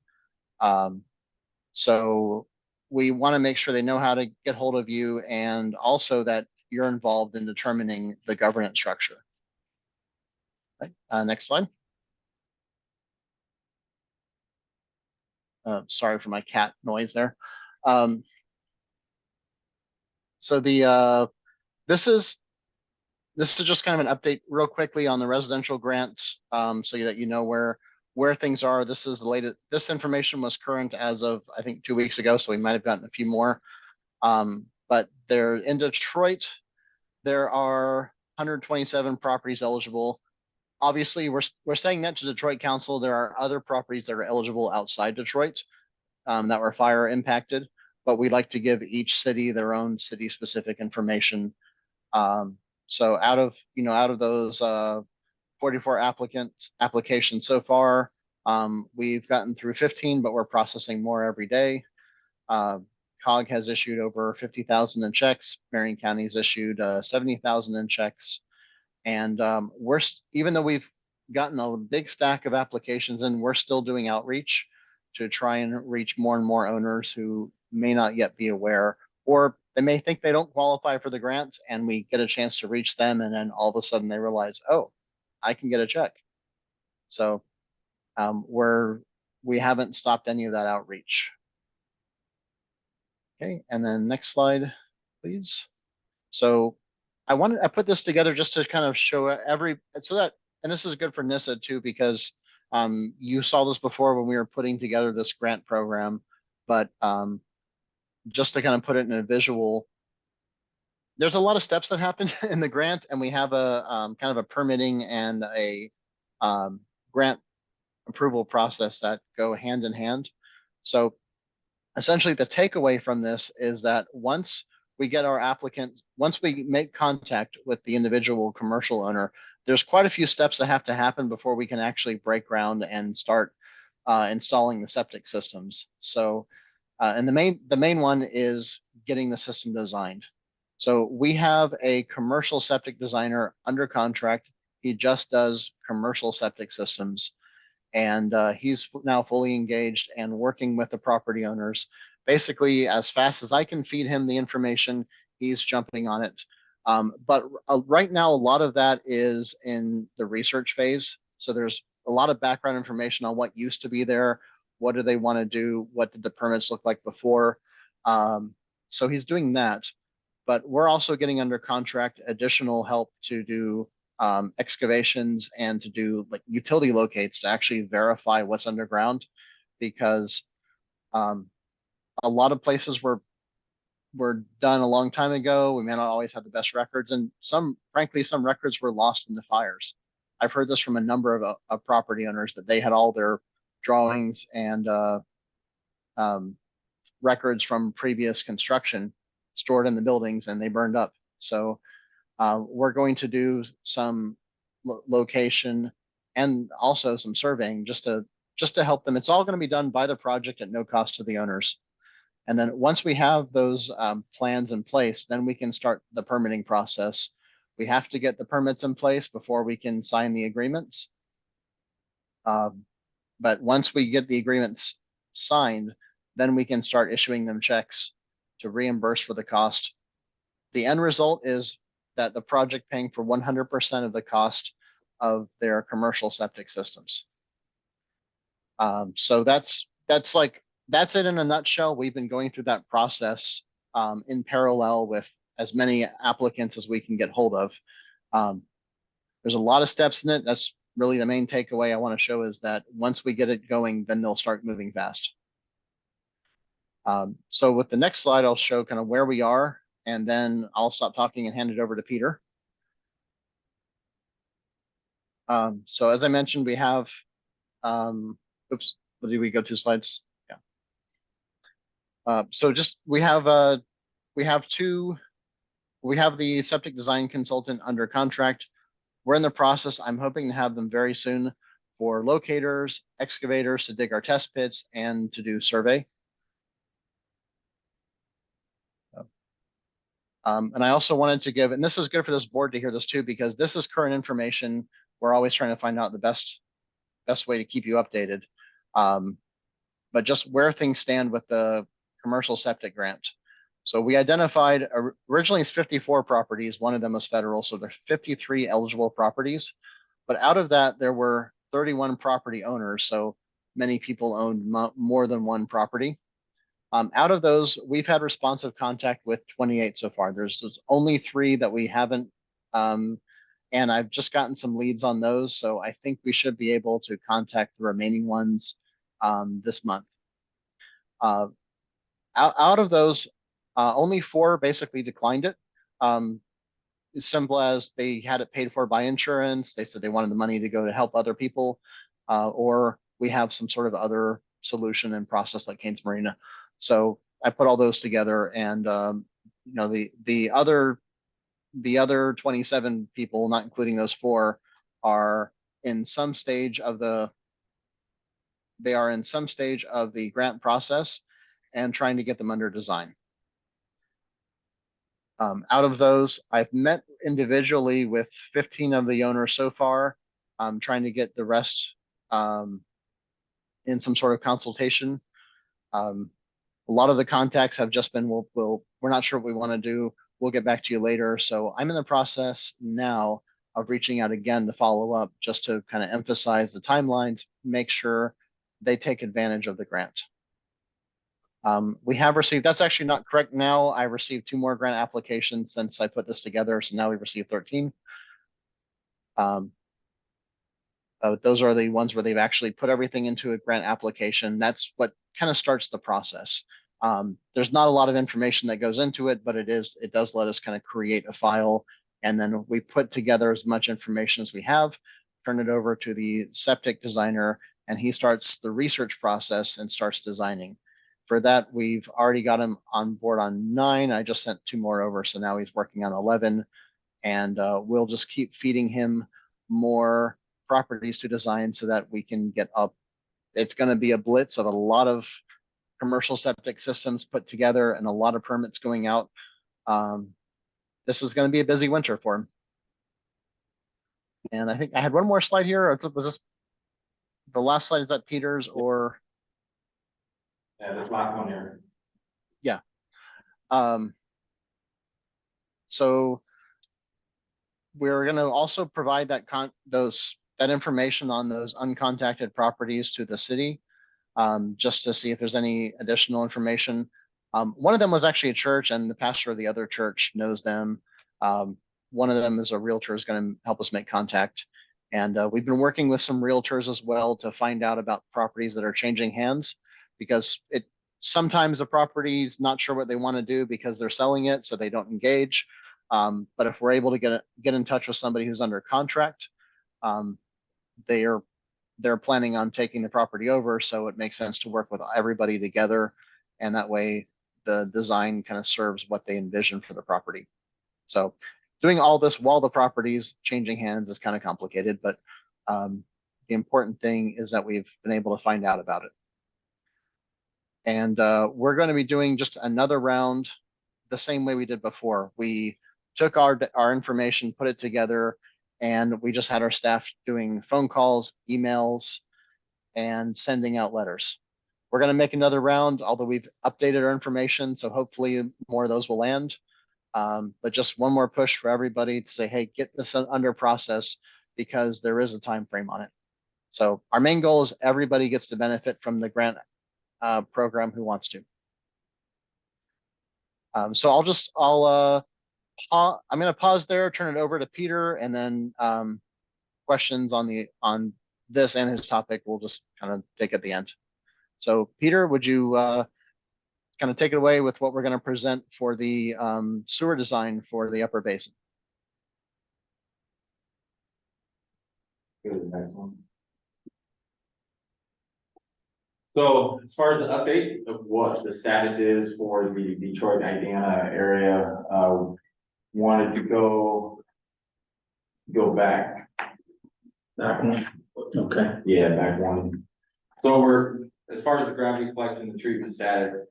So we want to make sure they know how to get hold of you, and also that you're involved in determining the governance structure. Right. Next slide. Sorry for my cat noise there. So this is just kind of an update real quickly on the residential grant, so that you know where things are. This is the latest. This information was current as of, I think, 2 weeks ago, so we might have gotten a few more. But there in Detroit, there are 127 properties eligible. Obviously, we're saying that to Detroit Council. There are other properties that are eligible outside Detroit that were fire impacted, but we'd like to give each city their own city-specific information. So out of those 44 applications so far, we've gotten through 15, but we're processing more every day. COG has issued over 50,000 in checks. Marion County has issued 70,000 in checks. And even though we've gotten a big stack of applications in, we're still doing outreach to try and reach more and more owners who may not yet be aware, or they may think they don't qualify for the grant, and we get a chance to reach them, and then all of a sudden they realize, oh, I can get a check. So we haven't stopped any of that outreach. Okay, and then next slide, please. So I put this together just to kind of show and this is good for NISA too, because you saw this before when we were putting together this grant program, but just to kind of put it in a visual, there's a lot of steps that happen in the grant, and we have a kind of a permitting and a grant approval process that go hand in hand. So essentially the takeaway from this is that once we make contact with the individual commercial owner, there's quite a few steps that have to happen before we can actually break ground and start installing the septic systems. So, and the main one is getting the system designed. So we have a commercial septic designer under contract. He just does commercial septic systems. And he's now fully engaged and working with the property owners. Basically, as fast as I can feed him the information, he's jumping on it. But right now, a lot of that is in the research phase. So there's a lot of background information on what used to be there. What do they want to do? What did the permits look like before? So he's doing that. But we're also getting under contract additional help to do excavations and to do like utility locates to actually verify what's underground, because a lot of places were were done a long time ago. We may not always have the best records, and frankly, some records were lost in the fires. I've heard this from a number of property owners that they had all their drawings and um, records from previous construction stored in the buildings and they burned up. So we're going to do some location and also some surveying just to help them. It's all going to be done by the project at no cost to the owners. And then once we have those plans in place, then we can start the permitting process. We have to get the permits in place before we can sign the agreements. But once we get the agreements signed, then we can start issuing them checks to reimburse for the cost. The end result is that the project paying for 100% of the cost of their commercial septic systems. So that's it in a nutshell. We've been going through that process in parallel with as many applicants as we can get hold of. There's a lot of steps in it. That's really the main takeaway I want to show is that once we get it going, then they'll start moving fast. So with the next slide, I'll show kind of where we are, and then I'll stop talking and hand it over to Peter. So as I mentioned, we have, oops, did we go 2 slides? Yeah. So just, we have the septic design consultant under contract. We're in the process. I'm hoping to have them very soon for locators, excavators to dig our test pits and to do survey. And I also wanted to give, and this is good for this board to hear this too, because this is current information. We're always trying to find out the best way to keep you updated. But just where things stand with the commercial septic grant. So we identified, originally it's 54 properties. One of them was federal. So there's 53 eligible properties. But out of that, there were 31 property owners. So many people owned more than one property. Out of those, we've had responsive contact with 28 so far. There's only 3 that we haven't, and I've just gotten some leads on those. So I think we should be able to contact the remaining ones this month. Out of those, only 4 basically declined it. As simple as they had it paid for by insurance. They said they wanted the money to go to help other people, or we have some sort of other solution and process like Canes Marina. So I put all those together, and you know, the other 27 people, not including those 4, are in some stage of the grant process and trying to get them under design. Out of those, I've met individually with 15 of the owners so far. I'm trying to get the rest in some sort of consultation. A lot of the contacts have just been, we're not sure what we want to do. We'll get back to you later. So I'm in the process now of reaching out again to follow up, just to kind of emphasize the timelines, make sure they take advantage of the grant. We have received, that's actually not correct now. I received 2 more grant applications since I put this together. So now we've received 13. Those are the ones where they've actually put everything into a grant application. That's what kind of starts the process. There's not a lot of information that goes into it, but it does let us kind of create a file. And then we put together as much information as we have, turn it over to the septic designer, and he starts the research process and starts designing. For that, we've already got him on board on 9. I just sent 2 more over. So now he's working on 11, and we'll just keep feeding him more properties to design so that we can get up. It's going to be a blitz of a lot of commercial septic systems put together and a lot of permits going out. This is going to be a busy winter for him. And I think I had one more slide here. Or was this the last slide? Is that Peter's or? Yeah, there's last one here. Yeah. So we're going to also provide that information on those uncontacted properties to the city, just to see if there's any additional information. One of them was actually a church, and the pastor of the other church knows them. One of them is a realtor, is going to help us make contact. And we've been working with some realtors as well to find out about properties that are changing hands, because Sometimes the property's not sure what they want to do because they're selling it, so they don't engage. But if we're able to get in touch with somebody who's under contract, they're planning on taking the property over, so it makes sense to work with everybody together. And that way the design kind of serves what they envision for the property. So doing all this while the property's changing hands is kind of complicated, but the important thing is that we've been able to find out about it. And we're going to be doing just another round the same way we did before. We took our information, put it together, and we just had our staff doing phone calls, emails, and sending out letters. We're going to make another round, although we've updated our information, so hopefully more of those will land. But just one more push for everybody to say, hey, get this under process, because there is a time frame on it. So our main goal is everybody gets to benefit from the grant program who wants to. So I'm going to pause there, turn it over to Peter, and then questions on this and his topic we'll just kind of take at the end. So Peter, would you kind of take it away with what we're going to present for the sewer design for the upper basin? Go to the next one. So as far as the update of what the status is for the Detroit, Indiana area, wanted to go back. Back one. Okay. Yeah, back one. So as far as the gravity collection, the treatment status,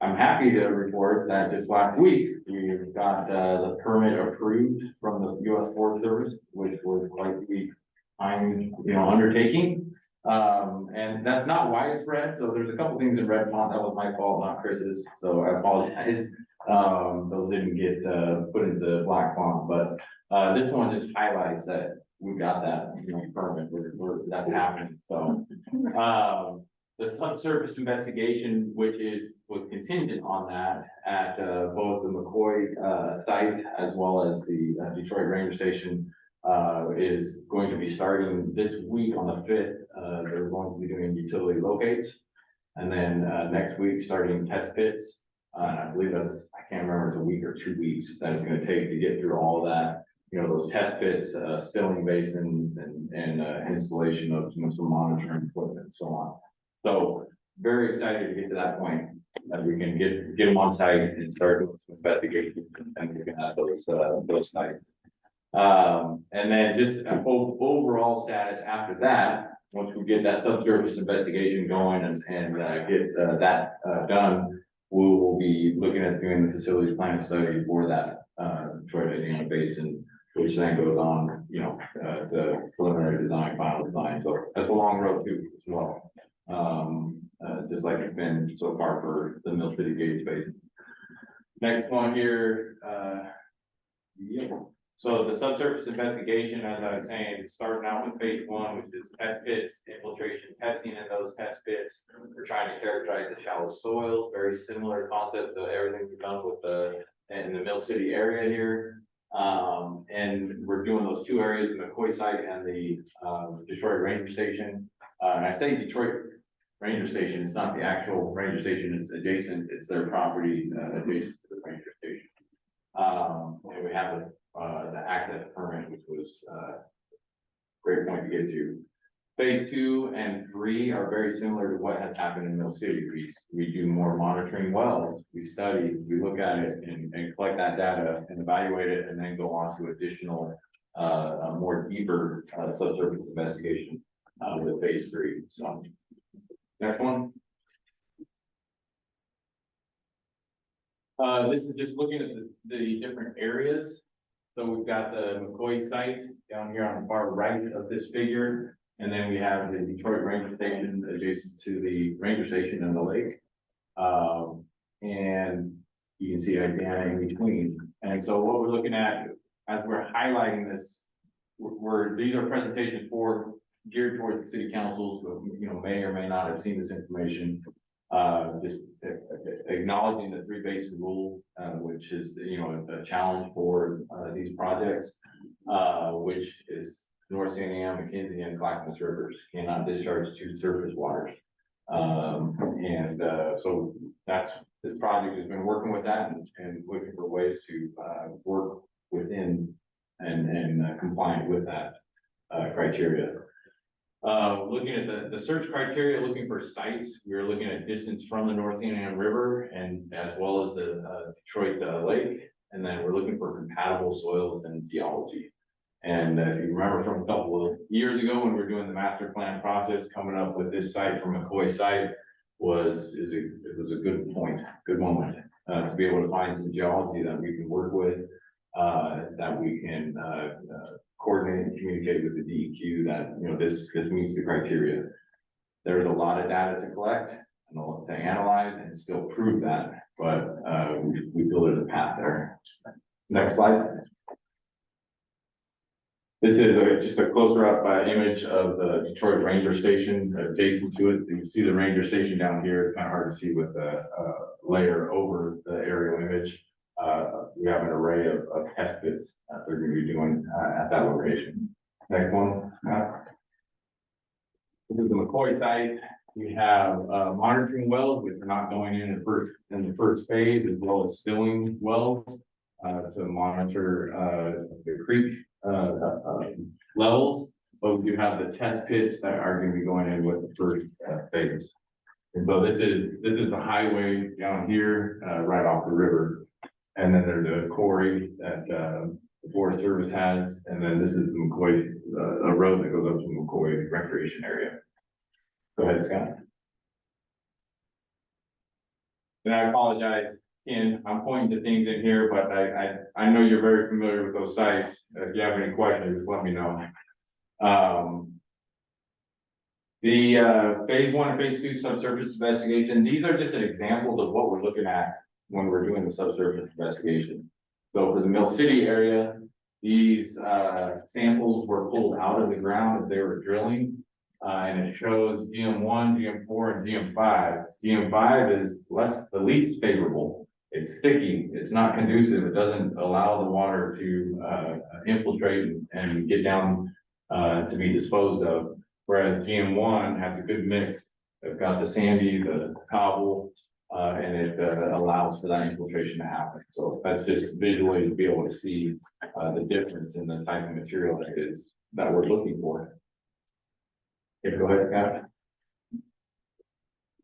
I'm happy to report that just last week, we got the permit approved from the U.S. Forest Service, which was quite the undertaking. And that's not widespread. So there's a couple things in red font that was my fault, not Chris's. So I apologize. Those didn't get put into black font, but this one just highlights that we got that permit. That's happening. So the subsurface investigation, which was contingent on that at both the McCoy site as well as the Detroit Ranger Station, is going to be starting this week on the 5th. They're going to be doing utility locates, and then next week starting test pits. I believe I can't remember, it's a week or 2 weeks that it's going to take to get through all of that. Those test pits, stilling basins, and installation of some monitoring equipment and so on. So very excited to get to that point that we can get them on site and start with some investigations, and we can have those sites. And then just an overall status after that, once we get that subsurface investigation going and get that done, we will be looking at doing the facilities plan study for that Detroit, Indiana basin, which then goes on, the preliminary design, final design. So that's a long road too as well. Just like it's been so far for the Mill City Gates basin. Next one here, yeah. So the subsurface investigation, as I was saying, is starting out with phase 1, which is test pits, infiltration testing in those test pits. We're trying to characterize the shallow soils, very similar concept to everything we've done with in the Mill City area here. And we're doing those 2 areas, the McCoy site and the Detroit Ranger Station. And I say Detroit Ranger Station, it's not the actual Ranger Station, it's adjacent, it's their property adjacent to the Ranger Station. And we have the access permit, which was a great point to get to. Phase 2 and 3 are very similar to what has happened in Mill City. We do more monitoring wells, we study, we look at it and collect that data and evaluate it, and then go on to additional, more deeper subsurface investigation with phase 3. So next one. This is just looking at the different areas. So we've got the McCoy site down here on the far right of this figure. And then we have the Detroit Ranger Station adjacent to the Ranger Station and the lake. And you can see Indiana in between. And so what we're looking at as we're highlighting this, these are presentations geared towards the city councils who may or may not have seen this information. Just acknowledging the 3 basin rule, which is a challenge for these projects, which is North Santiam, McKinsey, and Clackamas rivers cannot discharge to surface waters. So that's, this project has been working with that and looking for ways to, work within and compliant with that, criteria. Looking at the search criteria, looking for sites, we are looking at distance from the North Santiam River and as well as the Detroit Lake. And then we're looking for compatible soils and geology. And if you remember from a couple of years ago, when we were doing the master plan process, coming up with this site from McCoy site it was a good point, good moment, to be able to find some geology that we can work with, that we can, coordinate and communicate with the DEQ that, you know, this meets the criteria. There's a lot of data to collect and to analyze and still prove that, but, we feel there's a path there. Next slide. This is just a closer up image of the Detroit Ranger Station adjacent to it. You can see the Ranger Station down here. It's kind of hard to see with the layer over the aerial image. We have an array of test pits that they're going to be doing at that location. Next one. This is the McCoy site. We have monitoring wells, which are not going in the first phase, as well as filling wells to monitor the creek levels. But we do have the test pits that are going to be going in with the first phase. And so this is the highway down here, right off the river. And then there's a quarry that the Forest Service has, and then this is the McCoy, a road that goes up to McCoy Recreation Area. Go ahead, Scott. And I apologize, Ken, I'm pointing to things in here, but I know you're very familiar with those sites. If you have any questions, just let me know. The phase 1 and phase 2 subsurface investigation, these are just an example of what we're looking at when we're doing the subsurface investigation. So for the Mill City area, these samples were pulled out of the ground as they were drilling. And it shows GM1, GM4, and GM5. GM5 is the least favorable. It's sticky, it's not conducive, it doesn't allow the water to infiltrate and get down to be disposed of. Whereas GM1 has a good mix. They've got the sandy, the cobble, and it allows for that infiltration to happen. So that's just visually to be able to see the difference in the type of material that we're looking for. Okay, go ahead, Scott.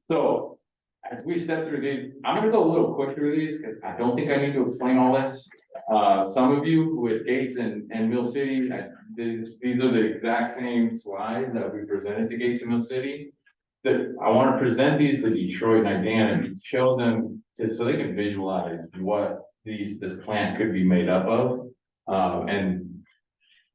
So as we step through these, I'm gonna go a little quick through these because I don't think I need to explain all this. Some of you with Gates and Mill City, these are the exact same slides that we presented to Gates and Mill City. That I want to present these to Detroit and Idan and show them so they can visualize what this plant could be made up of. And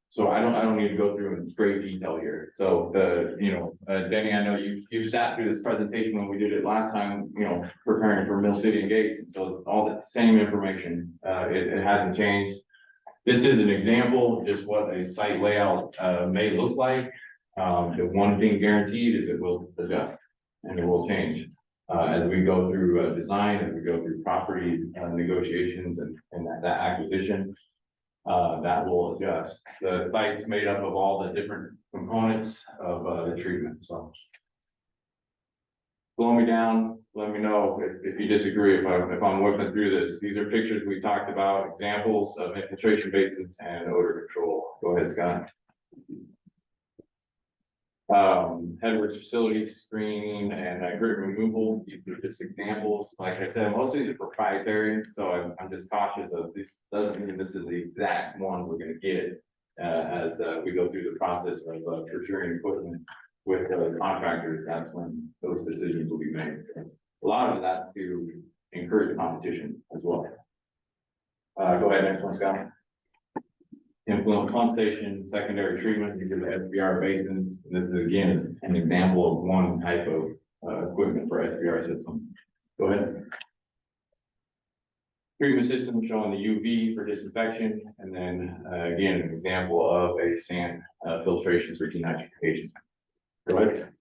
so I don't need to go through in great detail here. So Denny, I know you've sat through this presentation when we did it last time, preparing for Mill City and Gates. And so all the same information, it hasn't changed. This is an example of just what a site layout may look like. The one thing guaranteed is it will adjust and it will change as we go through design, as we go through property negotiations and that acquisition. That will adjust. The site's made up of all the different components of the treatment. So slow me down, let me know if you disagree, if I'm whipping through this. These are pictures we talked about, examples of infiltration basins and odor control. Go ahead, Scott. Headwards facility screening and grit removal. These are just examples. Like I said, most of these are proprietary, so I'm just cautious of this. Doesn't mean this is the exact one we're going to get as we go through the process of procuring equipment with contractors. That's when those decisions will be made. A lot of that to encourage competition as well. Go ahead, next one, Scott. Influent pump station, secondary treatment, these are the SBR basins. This is again an example of one type of equipment for SBR system. Go ahead. Treatment system showing the UV for disinfection, and then again an example of a sand filtration for denitrification. Go ahead.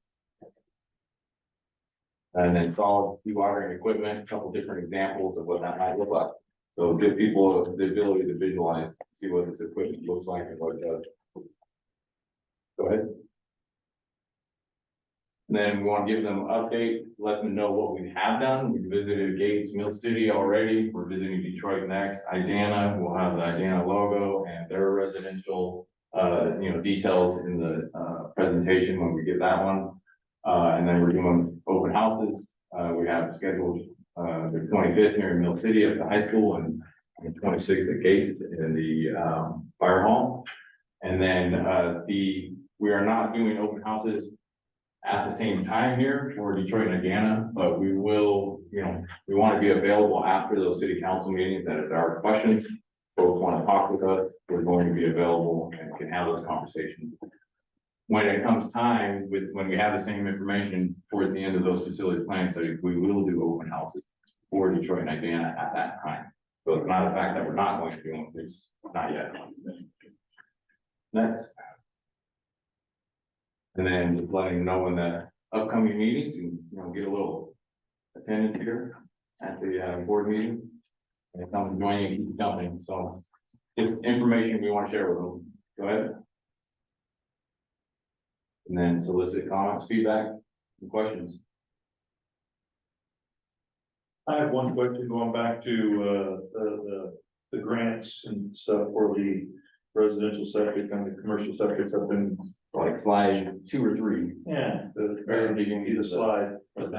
And then solid dewatering equipment, a couple different examples of what that might look like. So give people the ability to visualize, see what this equipment looks like and what it does. Go ahead. And then we want to give them an update, let them know what we have done. We visited Gates, Mill City already. We're visiting Detroit next. Idana, we'll have the Idana logo and their residential, details in the, presentation when we get that one. And then we're doing open houses. We have scheduled, the 25th here in Mill City at the high school and the 26th at Gates in the, fire hall. And then, we are not doing open houses at the same time here for Detroit and Agana, but we will, we want to be available after those city council meetings, that if there are questions, folks want to talk with us, we're going to be available and can have those conversations. When it comes time when we have the same information towards the end of those facilities planning studies, we will do open houses for Detroit and Agana at that time. So it's not a fact that we're not going to do them, it's not yet. Next. And then just letting them know in the upcoming meetings and, get a little attendance here at the board meeting. And come and join you and keep jumping. So it's information we want to share with them. Go ahead. And then solicit comments, feedback, and questions. I have one question going back to, the grants and stuff for the residential septic and the commercial septic have been. Like slide 2 or 3. Yeah, the very beginning of the slide,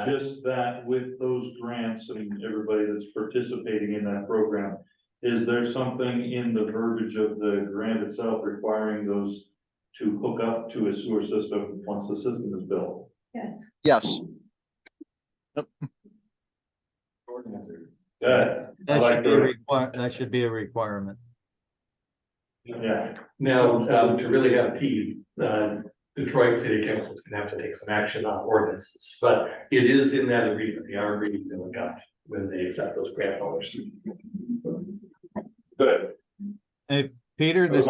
just that with those grants and everybody that's participating in that program. Is there something in the verbiage of the grant itself requiring those to hook up to a sewer system once the system is built? Yes. Yes. Yeah. That should be a requirement. Yeah. Now, to really have teeth, Detroit City Council is gonna have to take some action on ordinances, but it is in that agreement, they are agreeing to look up when they accept those grant dollars. Good. Hey, Peter, this,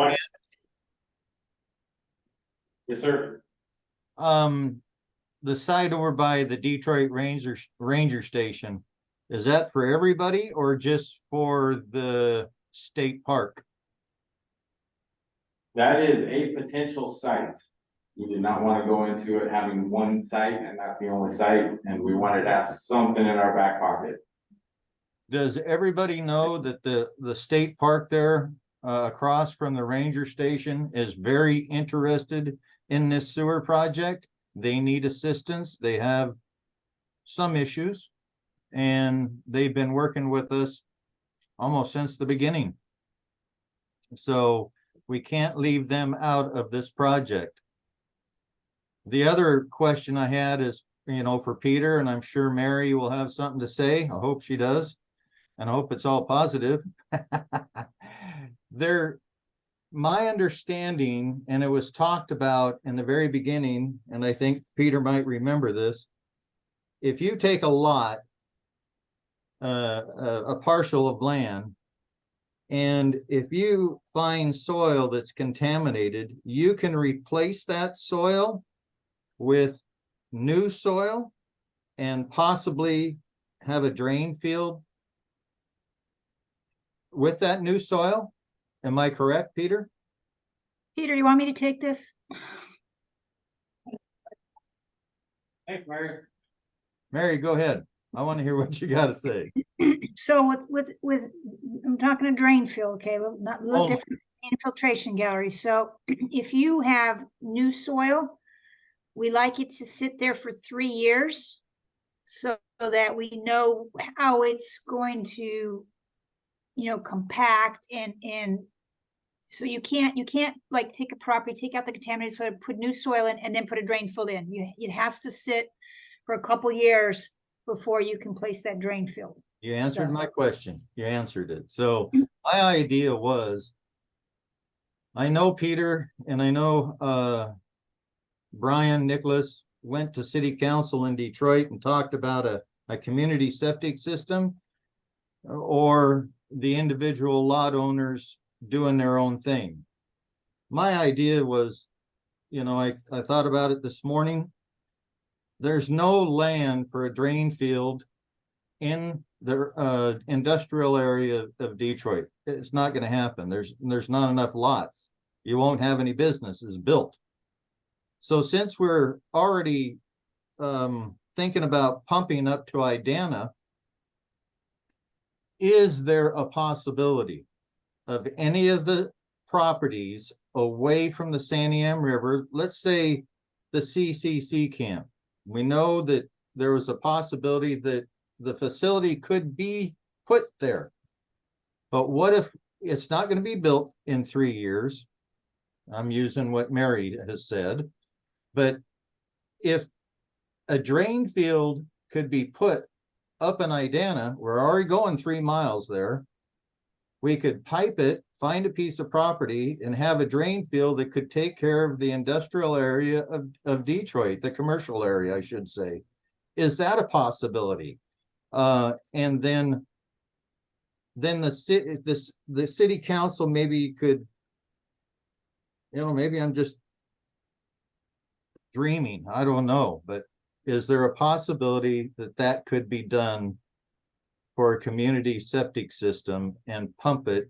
Yes, sir. the site over by the Detroit Ranger Station, is that for everybody or just for the state park? That is a potential site. We did not want to go into it having one site and that's the only site, and we wanted to have something in our back pocket. Does everybody know that the state park there across from the ranger station is very interested in this sewer project? They need assistance. They have some issues and they've been working with us almost since the beginning. So we can't leave them out of this project. The other question I had is, for Peter, and I'm sure Mary will have something to say. I hope she does. And I hope it's all positive. My understanding, and it was talked about in the very beginning, and I think Peter might remember this. If you take a lot, a parcel of land, and if you find soil that's contaminated, you can replace that soil with new soil and possibly have a drain field with that new soil. Am I correct, Peter? Peter, you want me to take this? Thanks, Mary. Mary, go ahead. I want to hear what you got to say. So with I'm talking a drain field, okay, a little different infiltration gallery. So if you have new soil, we like it to sit there for 3 years so that we know how it's going to, compact and so you can't like take a property, take out the contaminated soil, put new soil in and then put a drain field in. It has to sit for a couple years before you can place that drain field. You answered my question. You answered it. So my idea was, I know Peter and I know Brian Nicholas went to city council in Detroit and talked about a community septic system or the individual lot owners doing their own thing. My idea was, I thought about it this morning. There's no land for a drain field in the industrial area of Detroit. It's not going to happen. There's not enough lots. You won't have any businesses built. So since we're already thinking about pumping up to Idana, is there a possibility of any of the properties away from the Santiam River, let's say the CCC camp? We know that there was a possibility that the facility could be put there. But what if it's not going to be built in 3 years? I'm using what Mary has said. But if a drain field could be put up in Idana, we're already going 3 miles there. We could pipe it, find a piece of property, and have a drain field that could take care of the industrial area of Detroit, the commercial area, I should say. Is that a possibility? And then the city council maybe could, maybe I'm just dreaming, I don't know, but is there a possibility that that could be done for a community septic system and pump it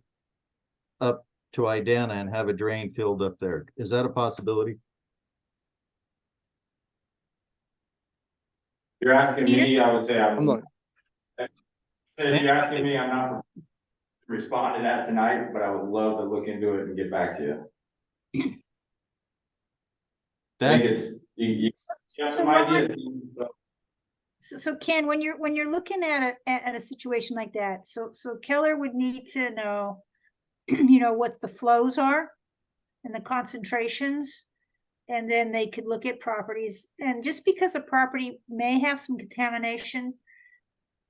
up to Idana and have a drain filled up there? Is that a possibility? You're asking me, I would say I'm not- if you're asking me, I'm not responding to that tonight, but I would love to look into it and get back to you. I think That's it's, you have So some Ron- ideas. So Ken, when you're looking at a situation like that, so Keller would need to know, what the flows are and the concentrations. And then they could look at properties, and just because a property may have some contamination,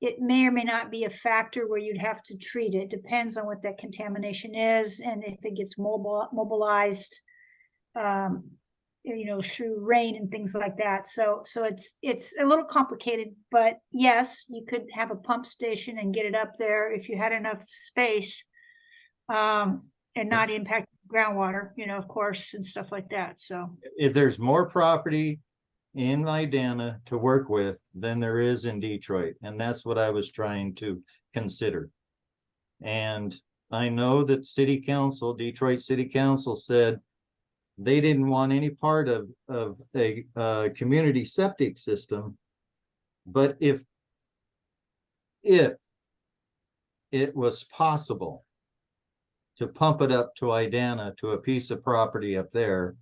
it may or may not be a factor where you'd have to treat it. Depends on what that contamination is and if it gets mobilized, through rain and things like that. So it's a little complicated, but yes, you could have a pump station and get it up there if you had enough space, and not impact groundwater, of course, and stuff like that. So if there's more property in Idana to work with than there is in Detroit, and that's what I was trying to consider. And I know that Detroit City Council said they didn't want any part of a community septic system. But if it was possible to pump it up to Idana, to a piece of property up there,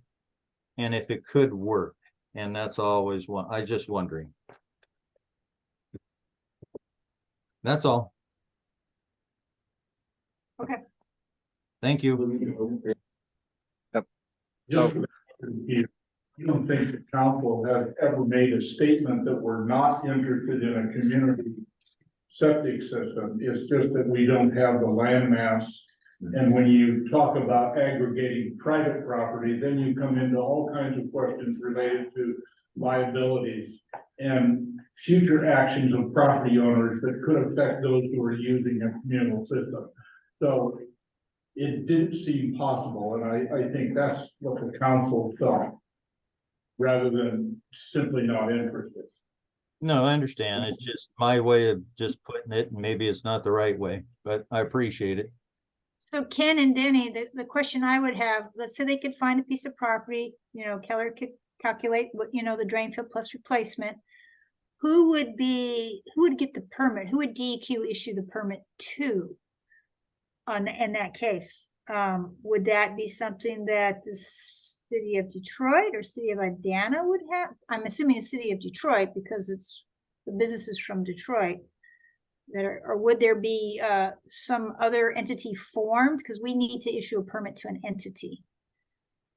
and if it could work, and that's always one, I just wondering. That's all. Okay. Thank you. Just, you don't think the council has ever made a statement that we're not interested in a community septic system? It's just that we don't have the land mass. And when you talk about aggregating private property, then you come into all kinds of questions related to liabilities and future actions of property owners that could affect those who are using a communal system. So it didn't seem possible, and I think that's what the council thought, rather than simply not interested. No, I understand. It's just my way of just putting it, and maybe it's not the right way, but I appreciate it. So Ken and Denny, the question I would have, let's say they could find a piece of property, Keller could calculate what, the drain field plus replacement. Who would get the permit? Who would DEQ issue the permit to in that case? Would that be something that the city of Detroit or city of Idana would have? I'm assuming the city of Detroit because it's the businesses from Detroit. Or would there be some other entity formed? Because we need to issue a permit to an entity.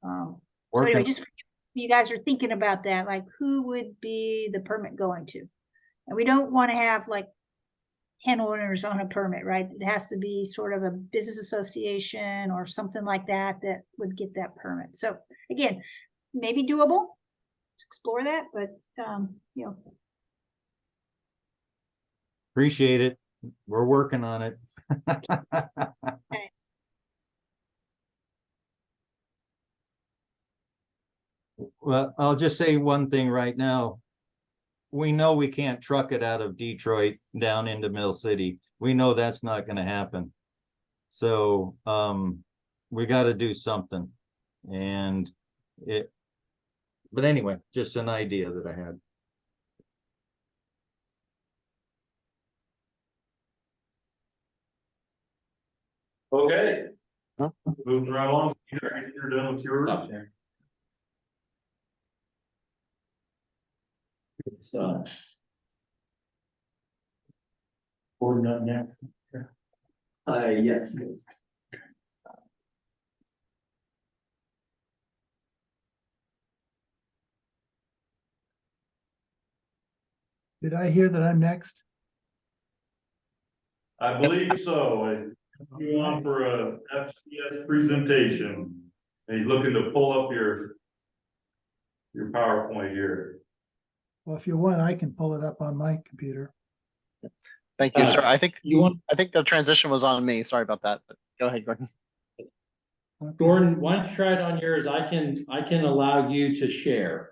So anyway, just you guys are thinking about that, like who would be the permit going to? And we don't want to have like 10 owners on a permit, right? It has to be sort of a business association or something like that would get that permit. So again, maybe doable to explore that, but Appreciate it. We're working on it. Okay. Well, I'll just say one thing right now. We know we can't truck it out of Detroit down into Mill City. We know that's not going to happen. So we got to do something. But anyway, just an idea that I had. Okay. Huh? Moving right along, you're done with yours. Stop there. So. Board up next. Yes. Did I hear that I'm next? I believe so. You on for a FCS presentation. And you're looking to pull up your PowerPoint here. Well, if you want, I can pull it up on my computer. Thank you, sir. I think You want, the transition was on me. Sorry about that, but go ahead, Gordon. Gordon, why don't you try it on yours? I can allow you to share.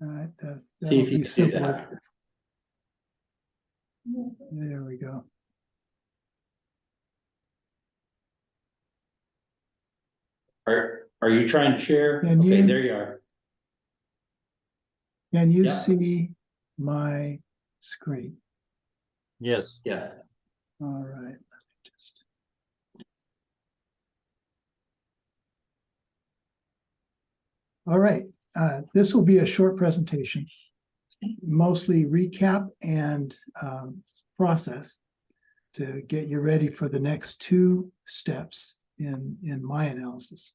All right, See that'll if you be can do simpler. that. There we go. Are you trying to share? Can Okay, you- there you are. Can you Yep. see my screen? Yes. Yes. All right. All right, this will be a short presentation, mostly recap and process to get you ready for the next two steps in my analysis.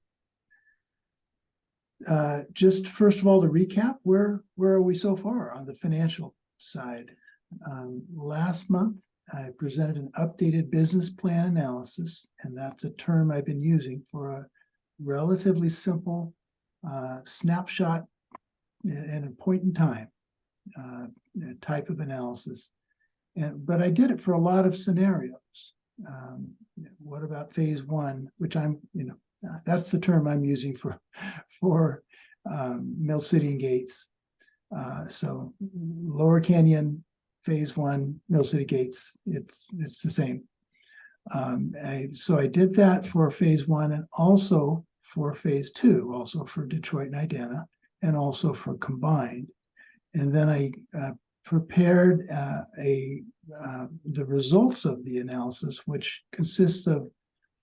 Just first of all, to recap, where are we so far on the financial side? Last month, I presented an updated business plan analysis, and that's a term I've been using for a relatively simple snapshot at a point in time type of analysis. But I did it for a lot of scenarios. What about phase one, which that's the term I'm using for Mill City and Gates. So Lower Canyon, phase one, Mill City Gates, it's the same. So I did that for phase one and also for phase two, also for Detroit and Idana, and also for combined. And then I prepared the results of the analysis, which consists of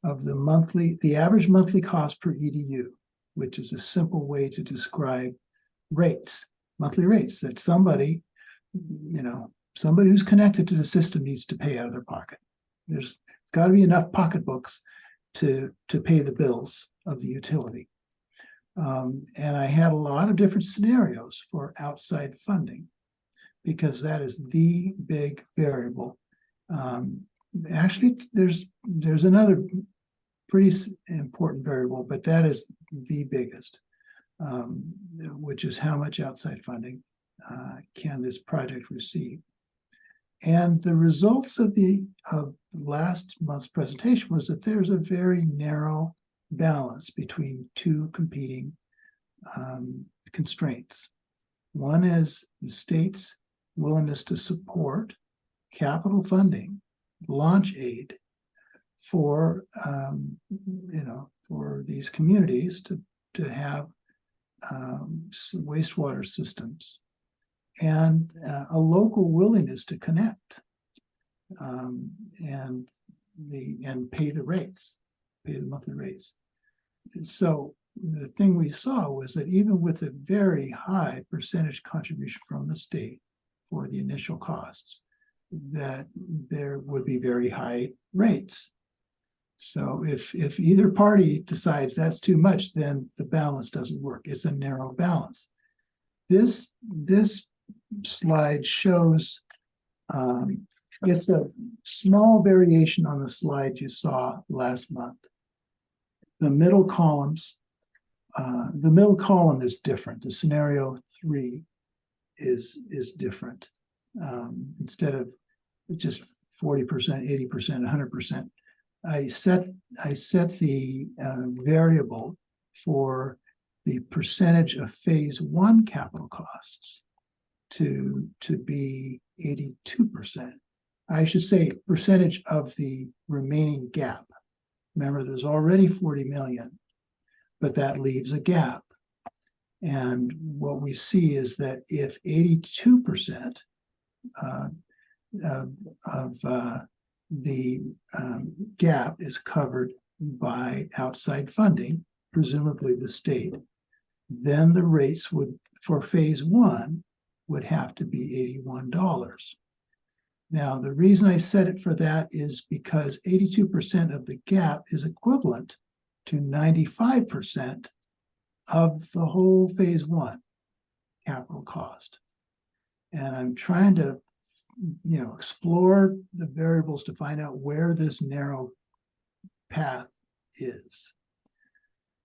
the average monthly cost per EDU, which is a simple way to describe rates, monthly rates that somebody who's connected to the system needs to pay out of their pocket. There's got to be enough pocketbooks to pay the bills of the utility. And I had a lot of different scenarios for outside funding because that is the big variable. Actually, there's another pretty important variable, but that is the biggest, which is how much outside funding can this project receive. And the results of last month's presentation was that there's a very narrow balance between two competing constraints. One is the state's willingness to support capital funding, launch aid for for these communities to have wastewater systems, and a local willingness to connect and pay the monthly rates. So the thing we saw was that even with a very high percentage contribution from the state for the initial costs, that there would be very high rates. So if either party decides that's too much, then the balance doesn't work. It's a narrow balance. This slide shows it's a small variation on the slide you saw last month. The middle column is different. The scenario 3 is different. Instead of just 40%, 80%, 100%, I set the variable for the percentage of phase one capital costs to be 82%. I should say percentage of the remaining gap. Remember, there's already 40 million, but that leaves a gap. And what we see is that if 82% of the gap is covered by outside funding, presumably the state, then the rates would, for phase one, would have to be $81. Now, the reason I set it for that is because 82% of the gap is equivalent to 95% of the whole phase one capital cost. And I'm trying to, explore the variables to find out where this narrow path is.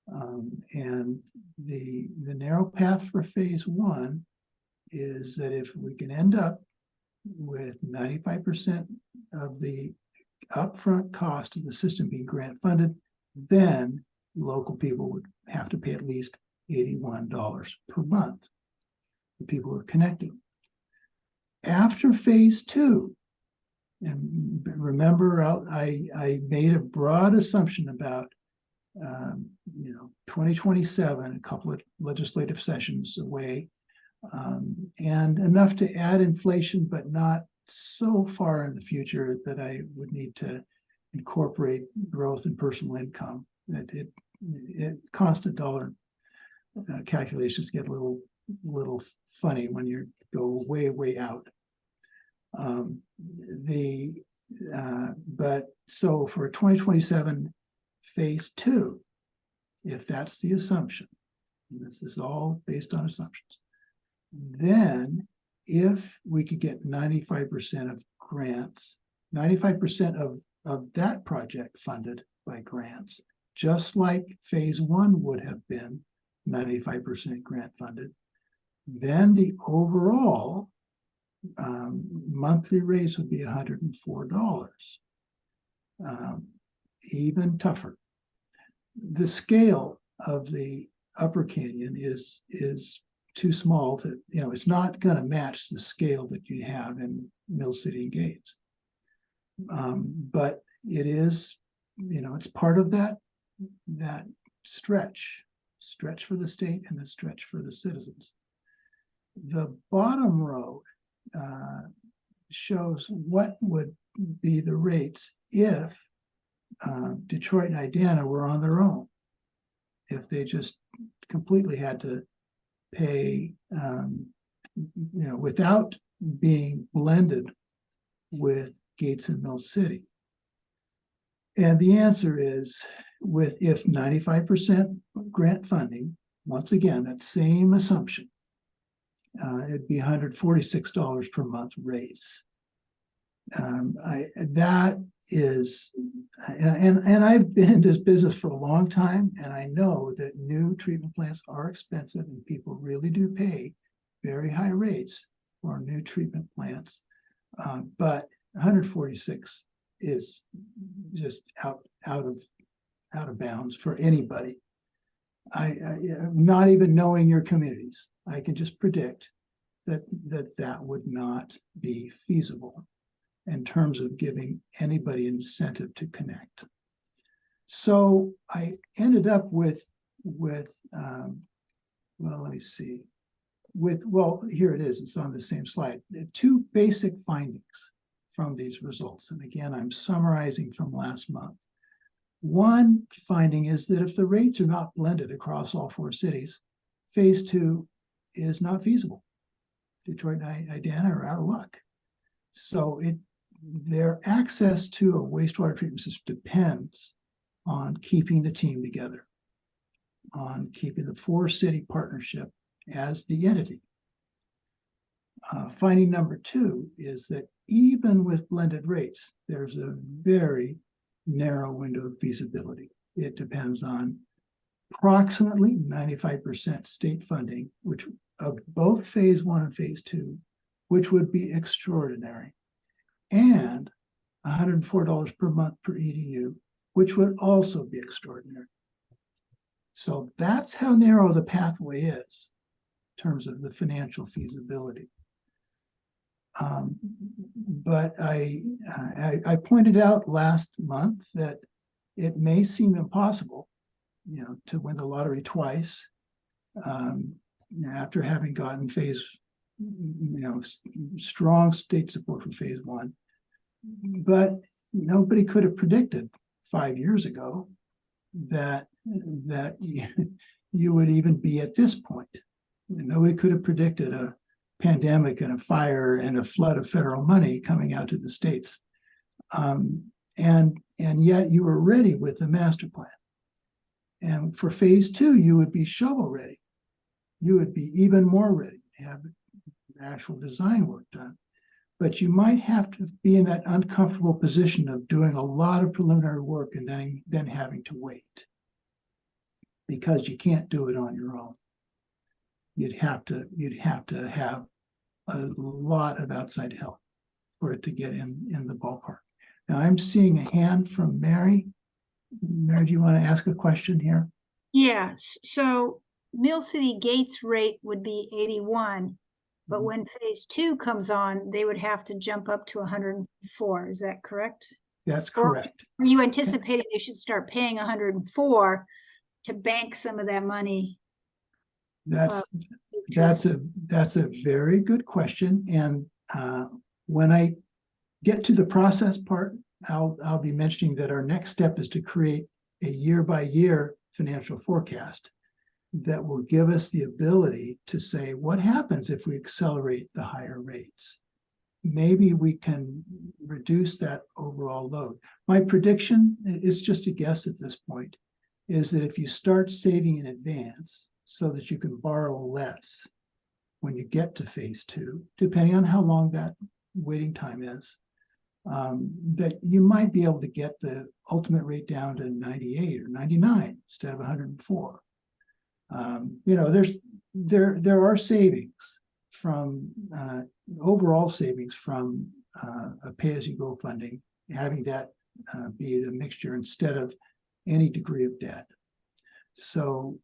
And the narrow path for phase one is that if we can end up with 95% of the upfront cost of the system being grant funded, then local people would have to pay at least $81 per month. The people who are connected. After phase two, and remember, I made a broad assumption about 2027, a couple of legislative sessions away, and enough to add inflation, but not so far in the future that I would need to incorporate growth in personal income. It constant dollar calculations get a little funny when you go way out. But so for 2027 phase two, if that's the assumption, this is all based on assumptions, then if we could get 95% of grants, 95% of that project funded by grants, just like phase one would have been 95% grant funded, then the overall monthly raise would be $104. Even tougher. The scale of the Upper Canyon is too small to, it's not going to match the scale that you have in Mill City and Gates. But it is, it's part of that stretch for the state and the stretch for the citizens. The bottom row shows what would be the rates if Detroit and Idana were on their own, if they just completely had to pay, without being blended with Gates and Mill City. And the answer is, if 95% grant funding, once again, that same assumption, it'd be $146 per month raise. That is, and I've been in this business for a long time, and I know that new treatment plants are expensive, and people really do pay very high rates for new treatment plants. But 146 is just out of bounds for anybody. I not even knowing your communities, I can just predict that would not be feasible in terms of giving anybody incentive to connect. So I ended up with well, let me see, here it is, it's on the same slide. Two basic findings from these results. And again, I'm summarizing from last month. One finding is that if the rates are not blended across all four cities, phase two is not feasible. Detroit and Idana are out of luck. So their access to a wastewater treatment system depends on keeping the team together, on keeping the four-city partnership as the entity. Finding number two is that even with blended rates, there's a very narrow window of feasibility. It depends on approximately 95% state funding, which of both phase one and phase two, which would be extraordinary, and $104 per month per EDU, which would also be extraordinary. So that's how narrow the pathway is in terms of the financial feasibility. But I pointed out last month that it may seem impossible, to win the lottery twice, after having gotten strong state support for phase one. But nobody could have predicted 5 years ago that you would even be at this point. Nobody could have predicted a pandemic and a fire and a flood of federal money coming out to the states. And yet you were ready with the master plan. And for phase 2, you would be shovel ready. You would be even more ready to have actual design work done. But you might have to be in that uncomfortable position of doing a lot of preliminary work and then having to wait, because you can't do it on your own. You'd have to have a lot of outside help for it to get in the ballpark. Now I'm seeing a hand from Mary. Mary, do you want to ask a question here? Yeah, so Mill City Gates rate would be 81, but when phase 2 comes on, they would have to jump up to 104. Is that correct? That's correct. Or are you anticipating they should start paying 104 to bank some of that money? That's a very good question. And when I get to the process part, I'll be mentioning that our next step is to create a year-by-year financial forecast that will give us the ability to say, what happens if we accelerate the higher rates? Maybe we can reduce that overall load. My prediction is just a guess at this point, is that if you start saving in advance so that you can borrow less when you get to phase 2, depending on how long that waiting time is, that you might be able to get the ultimate rate down to 98 or 99 instead of 104. There are savings from overall savings from a pay-as-you-go funding, having that be the mixture instead of any degree of debt. So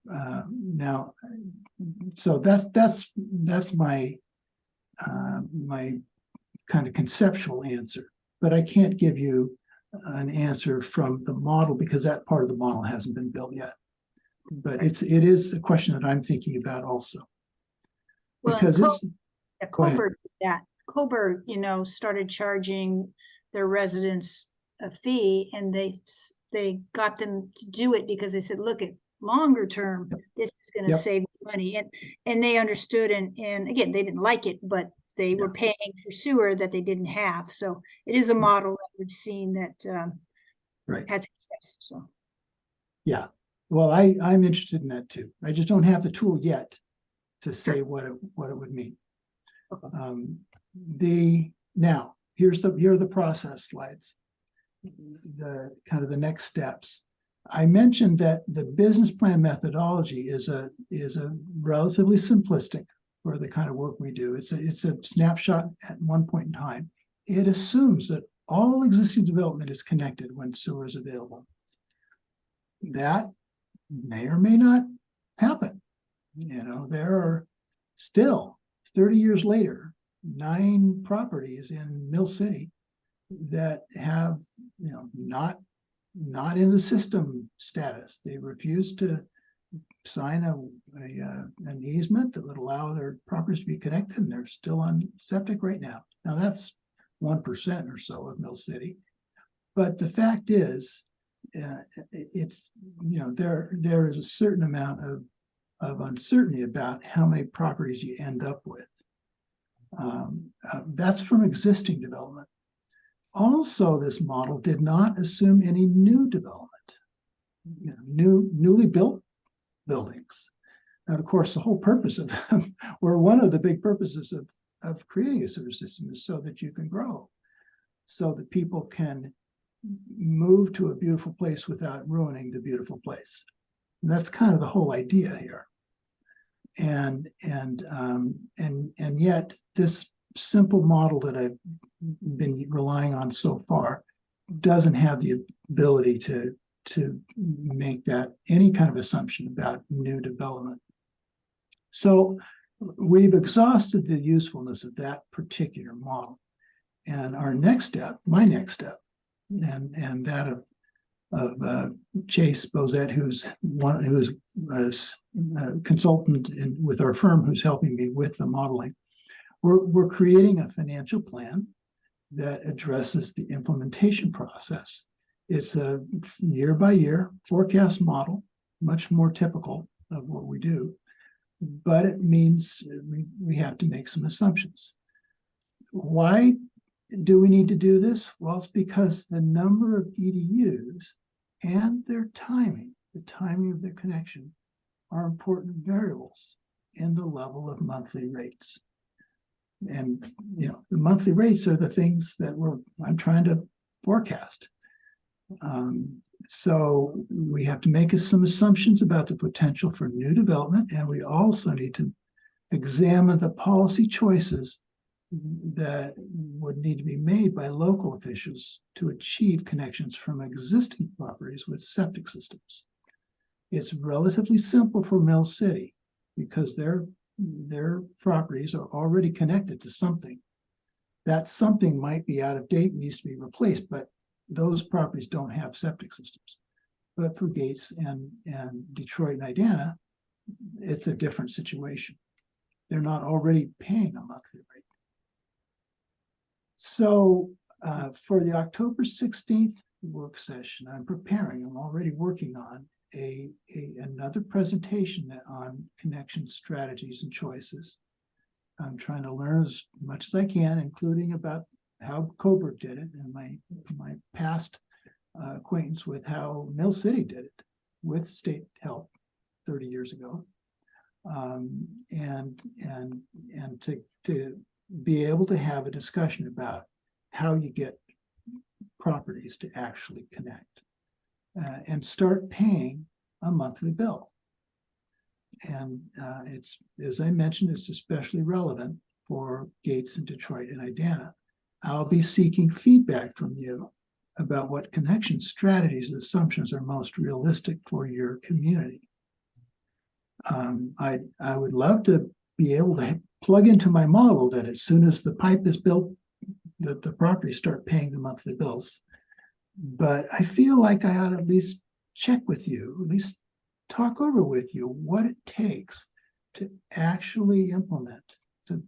that's my my kind of conceptual answer, but I can't give you an answer from the model because that part of the model hasn't been built yet. But it is a question that I'm thinking about also. Well, because it's Coburg did that. Coburg, started charging their residents a fee, and they got them to do it because they said, look, at longer term, this is going to save money. And they understood, and again, they didn't like it, but they were paying for sewer that they didn't have. So it is a model that we've seen that had success. So yeah, well, I'm interested in that too. I just don't have the tool yet to say what it would mean. Now here are the process slides. The kind of the next steps. I mentioned that the business plan methodology is a relatively simplistic for the kind of work we do. It's a snapshot at one point in time. It assumes that all existing development is connected when sewer is available. That may or may not happen. There are still 30 years later, 9 properties in Mill City that have, not in the system status. They refuse to sign an easement that would allow their properties to be connected, and they're still on septic right now. Now that's 1% or so of Mill City, but the fact is, it's there is a certain amount of uncertainty about how many properties you end up with. That's from existing development. Also, this model did not assume any new development, newly built buildings. And of course, the whole purpose of, or one of the big purposes of creating a sewer system is so that you can grow, so that people can move to a beautiful place without ruining the beautiful place. And that's kind of the whole idea here. And yet this simple model that I've been relying on so far doesn't have the ability to make that any kind of assumption about new development. So we've exhausted the usefulness of that particular model. And our next step, my next step, and that of Chase Bozette, who's a consultant with our firm who's helping me with the modeling. We're creating a financial plan that addresses the implementation process. It's a year by year forecast model, much more typical of what we do, but it means we have to make some assumptions. Why do we need to do this? Well, it's because the number of EDUs and their timing, the timing of their connection, are important variables in the level of monthly rates. And the monthly rates are the things that I'm trying to forecast. So we have to make some assumptions about the potential for new development, and we also need to examine the policy choices that would need to be made by local officials to achieve connections from existing properties with septic systems. It's relatively simple for Mill City because their properties are already connected to something. That something might be out of date and needs to be replaced, but those properties don't have septic systems. But for Gates and Detroit and Idana, it's a different situation. They're not already paying a monthly rate. So for the October 16th work session, I'm already working on another presentation on connection strategies and choices. I'm trying to learn as much as I can, including about how Coburg did it and my past acquaintance with how Mill City did it with state help 30 years ago. And to be able to have a discussion about how you get properties to actually connect and start paying a monthly bill. And it's, as I mentioned, it's especially relevant for Gates and Detroit and Idana. I'll be seeking feedback from you about what connection strategies and assumptions are most realistic for your community. I would love to be able to plug into my model that as soon as the pipe is built, that the properties start paying the monthly bills. But I feel like I ought to at least check with you, at least talk over with you what it takes to actually implement, to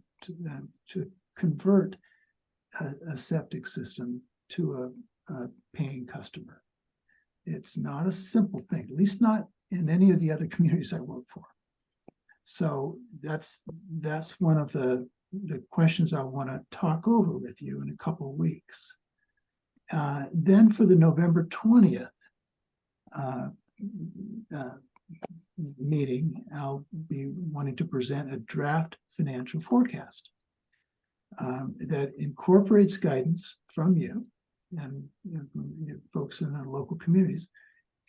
convert a septic system to a paying customer. It's not a simple thing, at least not in any of the other communities I work for. So that's one of the questions I want to talk over with you in a couple of weeks. Then for the November 20th meeting, I'll be wanting to present a draft financial forecast that incorporates guidance from you and folks in the local communities.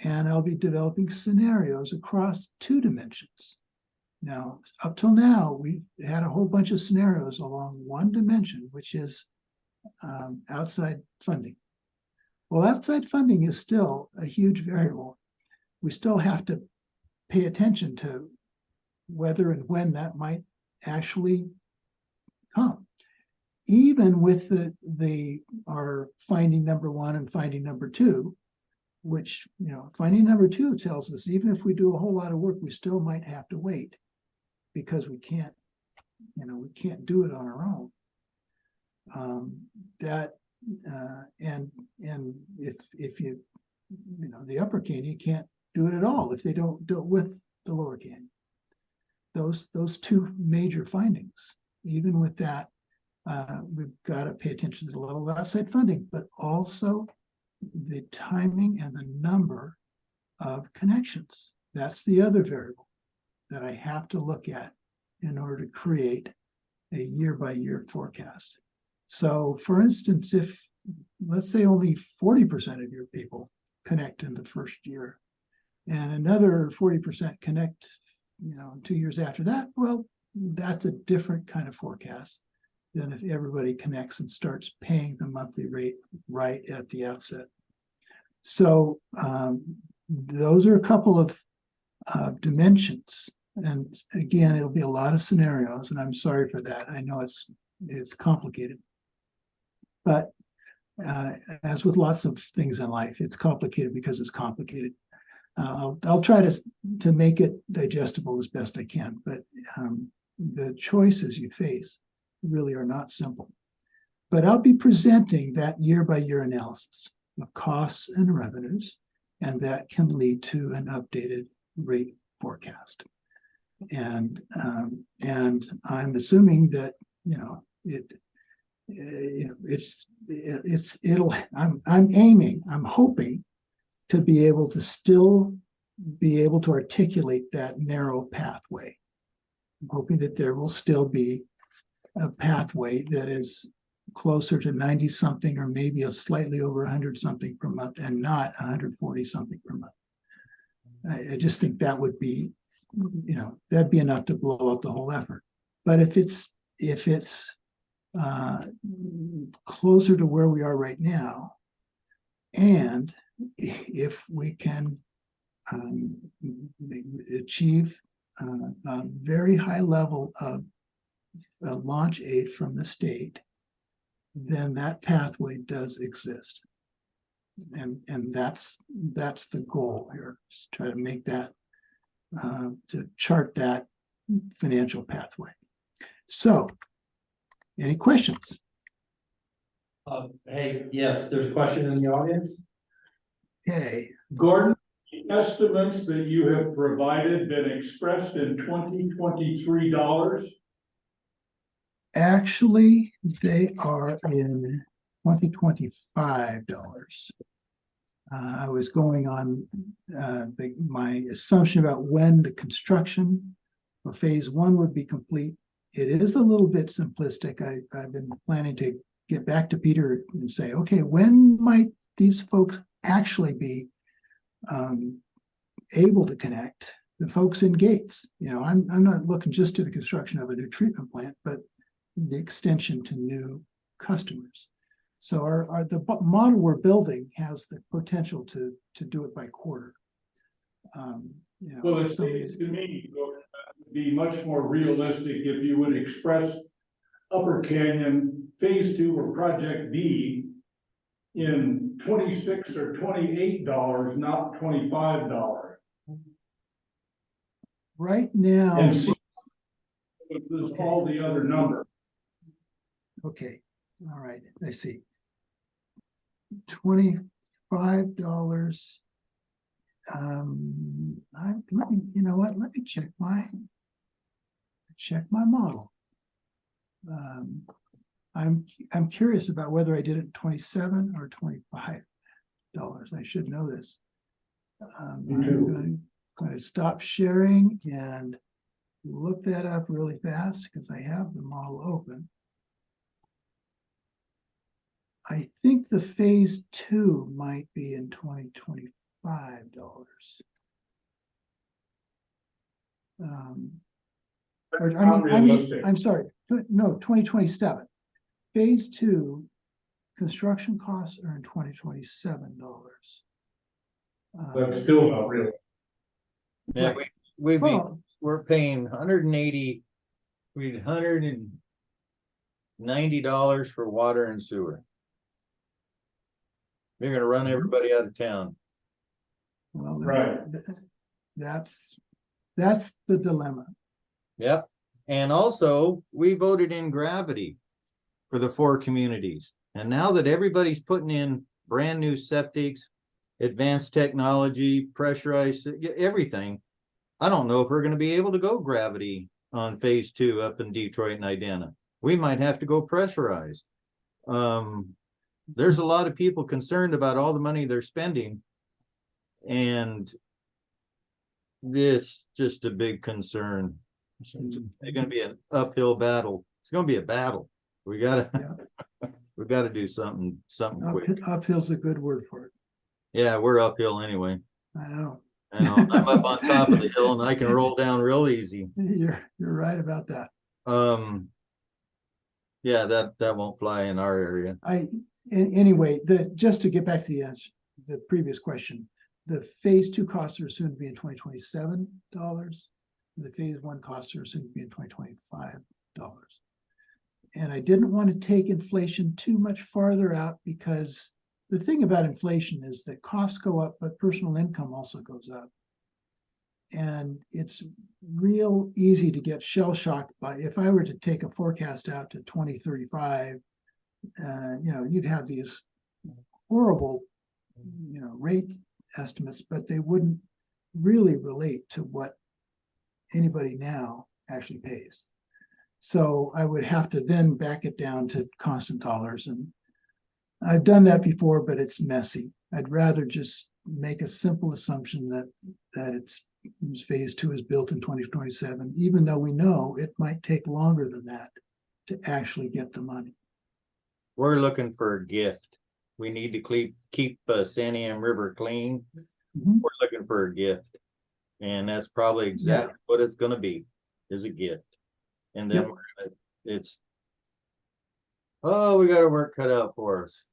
And I'll be developing scenarios across 2 dimensions. Now, up till now, we've had a whole bunch of scenarios along one dimension, which is outside funding. Well, outside funding is still a huge variable. We still have to pay attention to whether and when that might actually come. Even with our finding number 1 and finding number 2, which, finding number 2 tells us even if we do a whole lot of work, we still might have to wait because we can't do it on our own. And if you the upper canyon can't do it at all if they don't do it with the lower canyon. Those 2 major findings. Even with that, we've got to pay attention to the level of outside funding, but also the timing and the number of connections. That's the other variable that I have to look at in order to create a year-by-year forecast. So for instance, if let's say only 40% of your people connect in the first year and another 40% connect 2 years after that, well, that's a different kind of forecast than if everybody connects and starts paying the monthly rate right at the outset. So those are a couple of dimensions. And again, it'll be a lot of scenarios, and I'm sorry for that. I know it's complicated. But as with lots of things in life, it's complicated because it's complicated. I'll try to make it digestible as best I can, but the choices you face really are not simple. But I'll be presenting that year-by-year analysis of costs and revenues, and that can lead to an updated rate forecast. And I'm assuming that, I'm hoping to be able to still be able to articulate that narrow pathway. I'm hoping that there will still be a pathway that is closer to 90 something, or maybe a slightly over 100 something per month, and not 140 something per month. I just think that would be, that'd be enough to blow up the whole effort. But if it's closer to where we are right now, and if we can achieve a very high level of launch aid from the state, then that pathway does exist. And that's the goal here, is try to make that, to chart that financial pathway. So, any questions? Hey, yes, there's a question in the audience. Okay, Gordon, the estimates that you have provided been expressed in 2023 dollars? actually, they are in $2025. I was going on my assumption about when the construction of phase one would be complete. It is a little bit simplistic. I've been planning to get back to Peter and say, okay, when might these folks actually be able to connect? The folks in Gates, I'm not looking just to the construction of a new treatment plant, but the extension to new customers. So the model we're building has the potential to do it by quarter. Well, it seems to me, Gordon, that would be much more realistic if you would express Upper Canyon Phase 2 or Project B in $26 or $28, not $25. Right now. And see if there's all the other numbers. Okay, all right, I see. $25. Let me, you know what? Let me check my model. I'm curious about whether I did it 27 or $25. I should know this. I'm going to stop sharing and look that up really fast because I have the model open. I think the phase 2 might be in $2025. I'm sorry, no, 2027. Phase 2 construction costs are in $2027. But still not real. Yeah, Right. we're paying $190 for water and sewer. They're gonna run everybody out of town. Well, Right. That's the dilemma. Yep. And also, we voted in gravity for the 4 communities. And now that everybody's putting in brand new septics, advanced technology, pressurized, everything, I don't know if we're going to be able to go gravity on phase 2 up in Detroit and Idana. We might have to go pressurized. There's a lot of people concerned about all the money they're spending. And this just a big concern. It's going to be an uphill battle. It's going to be a battle. We gotta do something quick. Uphill's a good word for it. Yeah, we're uphill anyway. I know. I'm up on top of the hill and I can roll down real easy. You're right about that. Yeah, that won't fly in our area. Anyway, just to get back to the previous question, the phase 2 costs are assumed to be in $2027. The phase 1 costs are assumed to be in $2025. And I didn't want to take inflation too much farther out, because the thing about inflation is that costs go up, but personal income also goes up. And it's real easy to get shell shocked by, if I were to take a forecast out to 2035, you'd have these horrible, rate estimates, but they wouldn't really relate to what anybody now actually pays. So I would have to then back it down to constant dollars, and I've done that before, but it's messy. I'd rather just make a simple assumption that it's phase 2 is built in 2027, even though we know it might take longer than that to actually get the money. We're looking for a gift. We need to keep Santiam River clean. Mhm. We're looking for a gift. And that's probably exactly what it's gonna be, is a gift. And then it's, oh, we got our work cut out for us.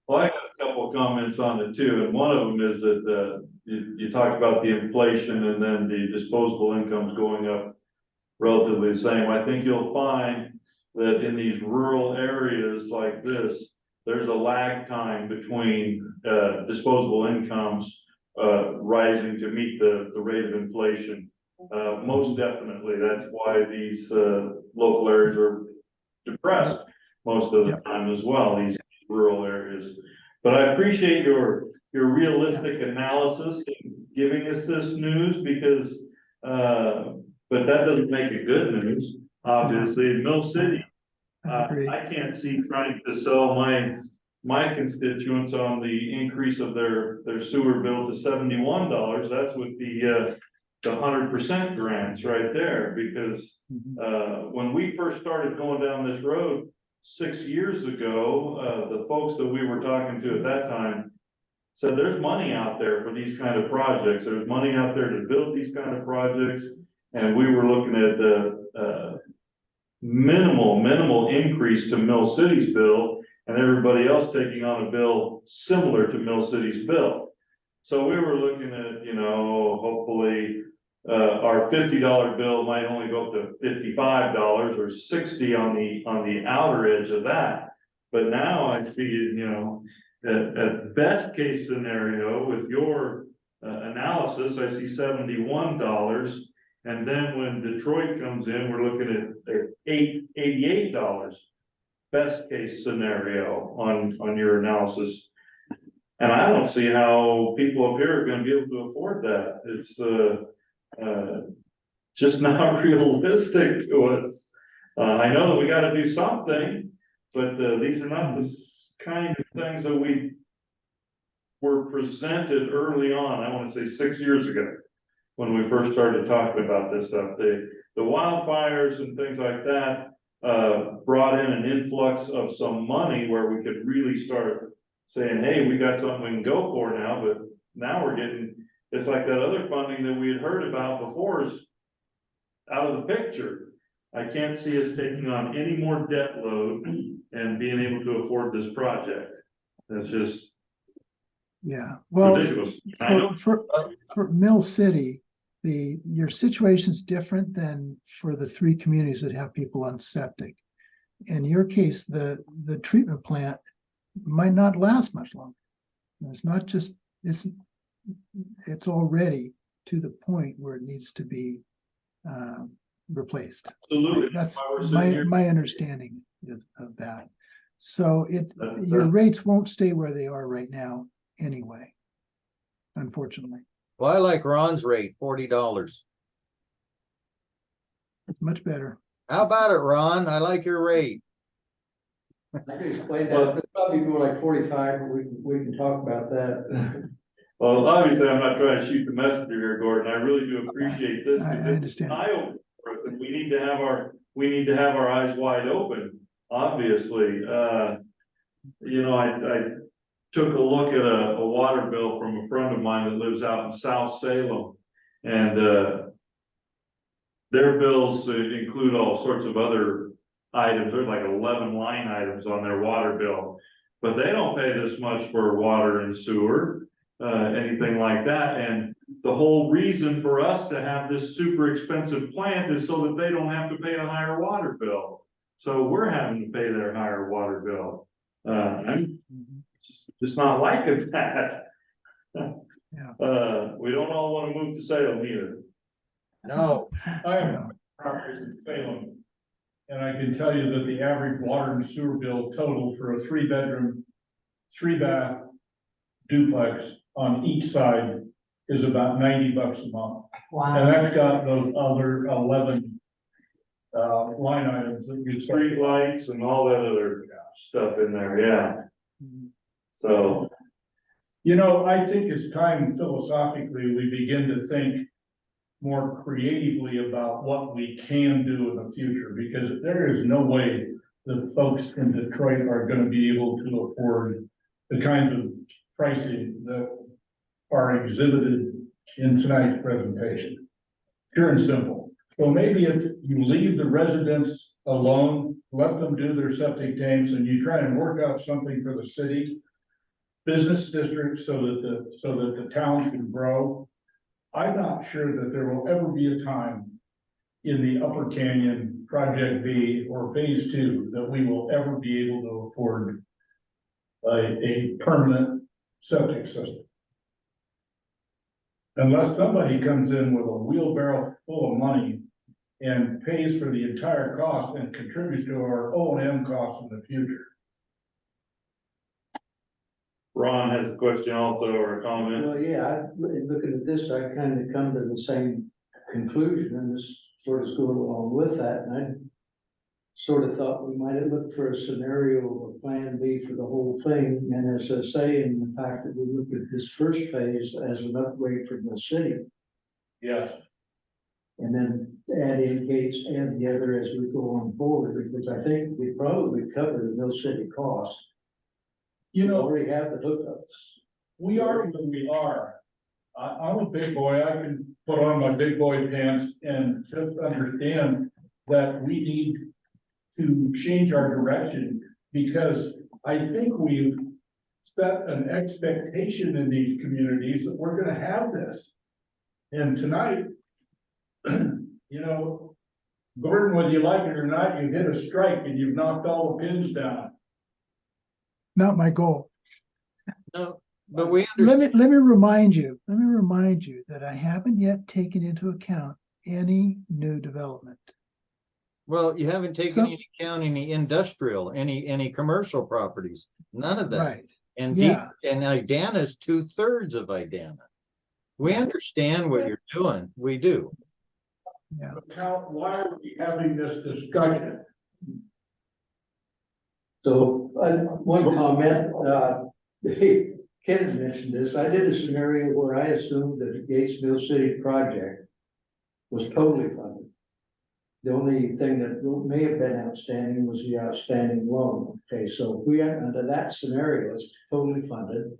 Well, I got a couple of comments on it too, and one of them is that, you talked about the inflation and then the disposable incomes going up relatively the same. I think you'll find that in these rural areas like this, there's a lag time between, disposable incomes, rising to meet the rate of inflation. Most definitely, that's why these, local areas are depressed most of the time as well, these rural areas. But I appreciate your realistic analysis in giving us this news because, but that doesn't make it good news. Obviously, in Mill City, I can't see trying to sell my constituents on the increase of their sewer bill to $71. That's with the 100% grants right there, because when we first started going down this road 6 years ago, the folks that we were talking to at that time said there's money out there for these kind of projects. There's money out there to build these kind of projects. And we were looking at the minimal increase to Mill City's bill, and everybody else taking on a bill similar to Mill City's bill. So we were looking at, hopefully our $50 bill might only go up to $55 or $60 on the outer edge of that. But now I see, at best case scenario with your analysis, I see $71. And then when Detroit comes in, we're looking at $88. Best case scenario on your analysis. And I don't see how people up here are gonna be able to afford that. It's just not realistic to us. I know that we gotta do something, but these are not the kind of things that we were presented early on. I wanna say 6 years ago, when we first started talking about this stuff. The wildfires and things like that brought in an influx of some money where we could really start saying, hey, we got something we can go for now, but now we're getting, it's like that other funding that we had heard about before is out of the picture. I can't see us taking on any more debt load and being able to afford this project. That's just ridiculous. I know. For Mill City, your situation's different than for the 3 communities that have people on septic. In your case, the treatment plant might not last much longer. It's not just, it's already to the point where it needs to be replaced. Absolutely. That's my understanding of that. So your rates won't stay where they are right now anyway, unfortunately. Well, I like Ron's rate, $40. It's much better. How about it, Ron? I like your rate. I can explain that, it's probably more like 45, but we can talk about that. Well, obviously, I'm not trying to shoot the messenger here, Gordon. I really do appreciate this. I understand. And we need to have our eyes wide open, obviously. I took a look at a water bill from a friend of mine that lives out in South Salem. And their bills include all sorts of other items. There's like 11 line items on their water bill. But they don't pay this much for water and sewer, anything like that. And the whole reason for us to have this super expensive plant is so that they don't have to pay a higher water bill. So we're having to pay their higher water bill. I'm just not liking that. We don't all want to move to Salem either. No. I have properties in Salem. And I can tell you that the average water and sewer bill total for a 3-bedroom, 3-bath duplex on each side is about $90 a month. And that's got those other 11 line items that you Street lights and all that other stuff in there, yeah. So, You know, I think it's time philosophically we begin to think more creatively about what we can do in the future, because there is no way that folks in Detroit are gonna be able to afford the kinds of pricing that are exhibited in tonight's presentation. Pure and simple. So maybe if you leave the residents alone, let them do their septic tanks, and you try and work out something for the city, business district, so that the town can grow. I'm not sure that there will ever be a time in the Upper Canyon Project B or Phase 2 that we will ever be able to afford a permanent septic system. Unless somebody comes in with a wheelbarrow full of money and pays for the entire cost and contributes to our O&M costs in the future. Ron has a question also, or a comment. Well, yeah, looking at this, I kind of come to the same conclusion, and this sort of going along with that, and I sort of thought we might have looked for a scenario of a plan B for the whole thing, and as I say, in the fact that we looked at this first phase as an upgrade for the city, Yes. and then add in Gates and the other as we go on forward, because I think we probably cover the Mill City costs. You We know, already have the hookups. we are who we are. I'm a big boy. I can put on my big boy pants and just understand that we need to change our direction, because I think we've set an expectation in these communities that we're gonna have this. And tonight, you know, Gordon, whether you like it or not, you hit a strike and you've knocked all the pins down. Not my goal. No, but we Let understand. me remind you that I haven't yet taken into account any new development. Well, you haven't taken Some- into account any industrial, any commercial properties, none of that. Right, And yeah. and Idana is 2/3 of Idana. We understand what you're doing. We do. Yeah. Cal, why are we having this discussion? So, one comment, Ken mentioned this, I did a scenario where I assumed that the Gates Mill City project was totally funded. The only thing that may have been outstanding was the outstanding loan. Okay, so if we enter under that scenario, it's totally funded.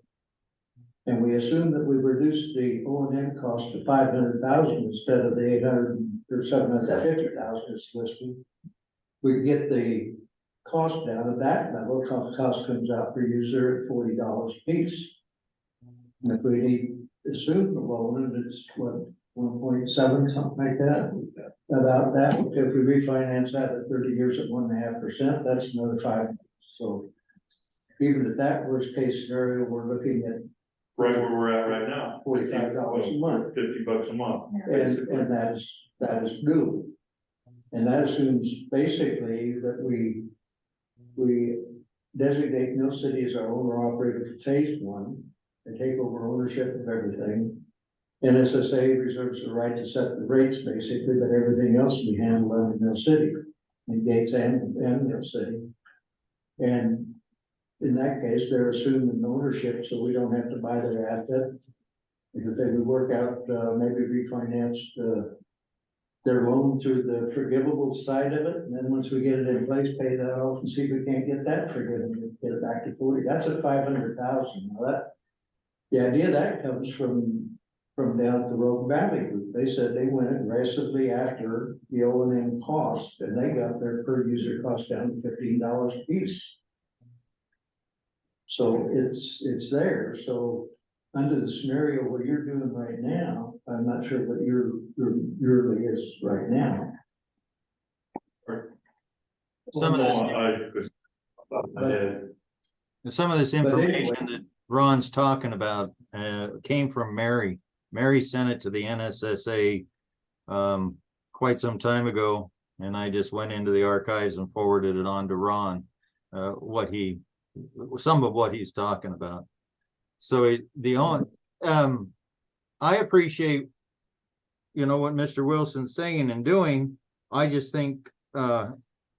And we assume that we reduced the O&M cost to 500,000 instead of the 800 or 750,000 is listed. We could get the cost down at that level, cost comes out per user at $40 a piece. And if we assume the loan, and it's what, 1.7, something like that, about that, if we refinance that at 30 years at 1.5%, that's another 5. So even at that worst case scenario, we're looking at Right where we're at right now. $45 a month. $50 a month. And that is new. And that assumes basically that we designate Mill City as our owner operator for phase 1 and take over ownership of everything. And SSA reserves the right to set the rates basically, but everything else we handle in Mill City, in Gates and Mill City. And in that case, they're assuming ownership, so we don't have to buy their asset. Because they would work out, maybe refinance their loan through the forgivable side of it, and then once we get it in place, pay that off and see if we can't get that forgiven, get it back to 40. That's at 500,000. Now that, the idea that comes from down at the Rogue Valley Group. They said they went aggressively after the O&M cost, and they got their per user cost down to $15 a piece. So it's there. So under the scenario what you're doing right now, I'm not sure what your is right now. Some of this information that Ron's talking about came from Mary. Mary sent it to the NSSA quite some time ago, And I just went into the archives and forwarded it on to Ron, some of what he's talking about. So I appreciate, what Mr. Wilson's saying and doing. I just think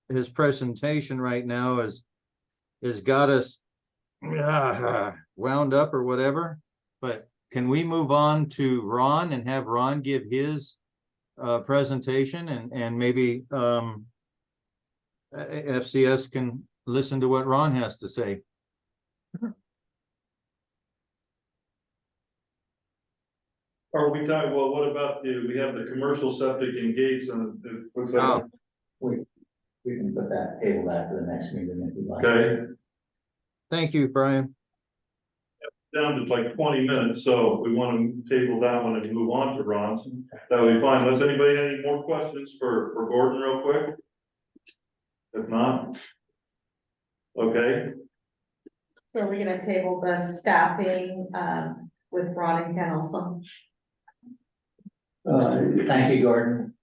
his presentation right now has got us wound up or whatever. But can we move on to Ron and have Ron give his presentation, and maybe FCS can listen to what Ron has to say? Are we talking, well, what about we have the commercial septic and gates and it looks like. Oh. We can put that table that to the next meeting if you like. Okay, Thank you, Brian. down to like 20 minutes, so we want to table that one and move on to Ron's. That would be fine. Does anybody have any more questions for Gordon real quick? If not. Okay, So we're gonna table the staffing, with Ron and Ken also. Thank you, Gordon.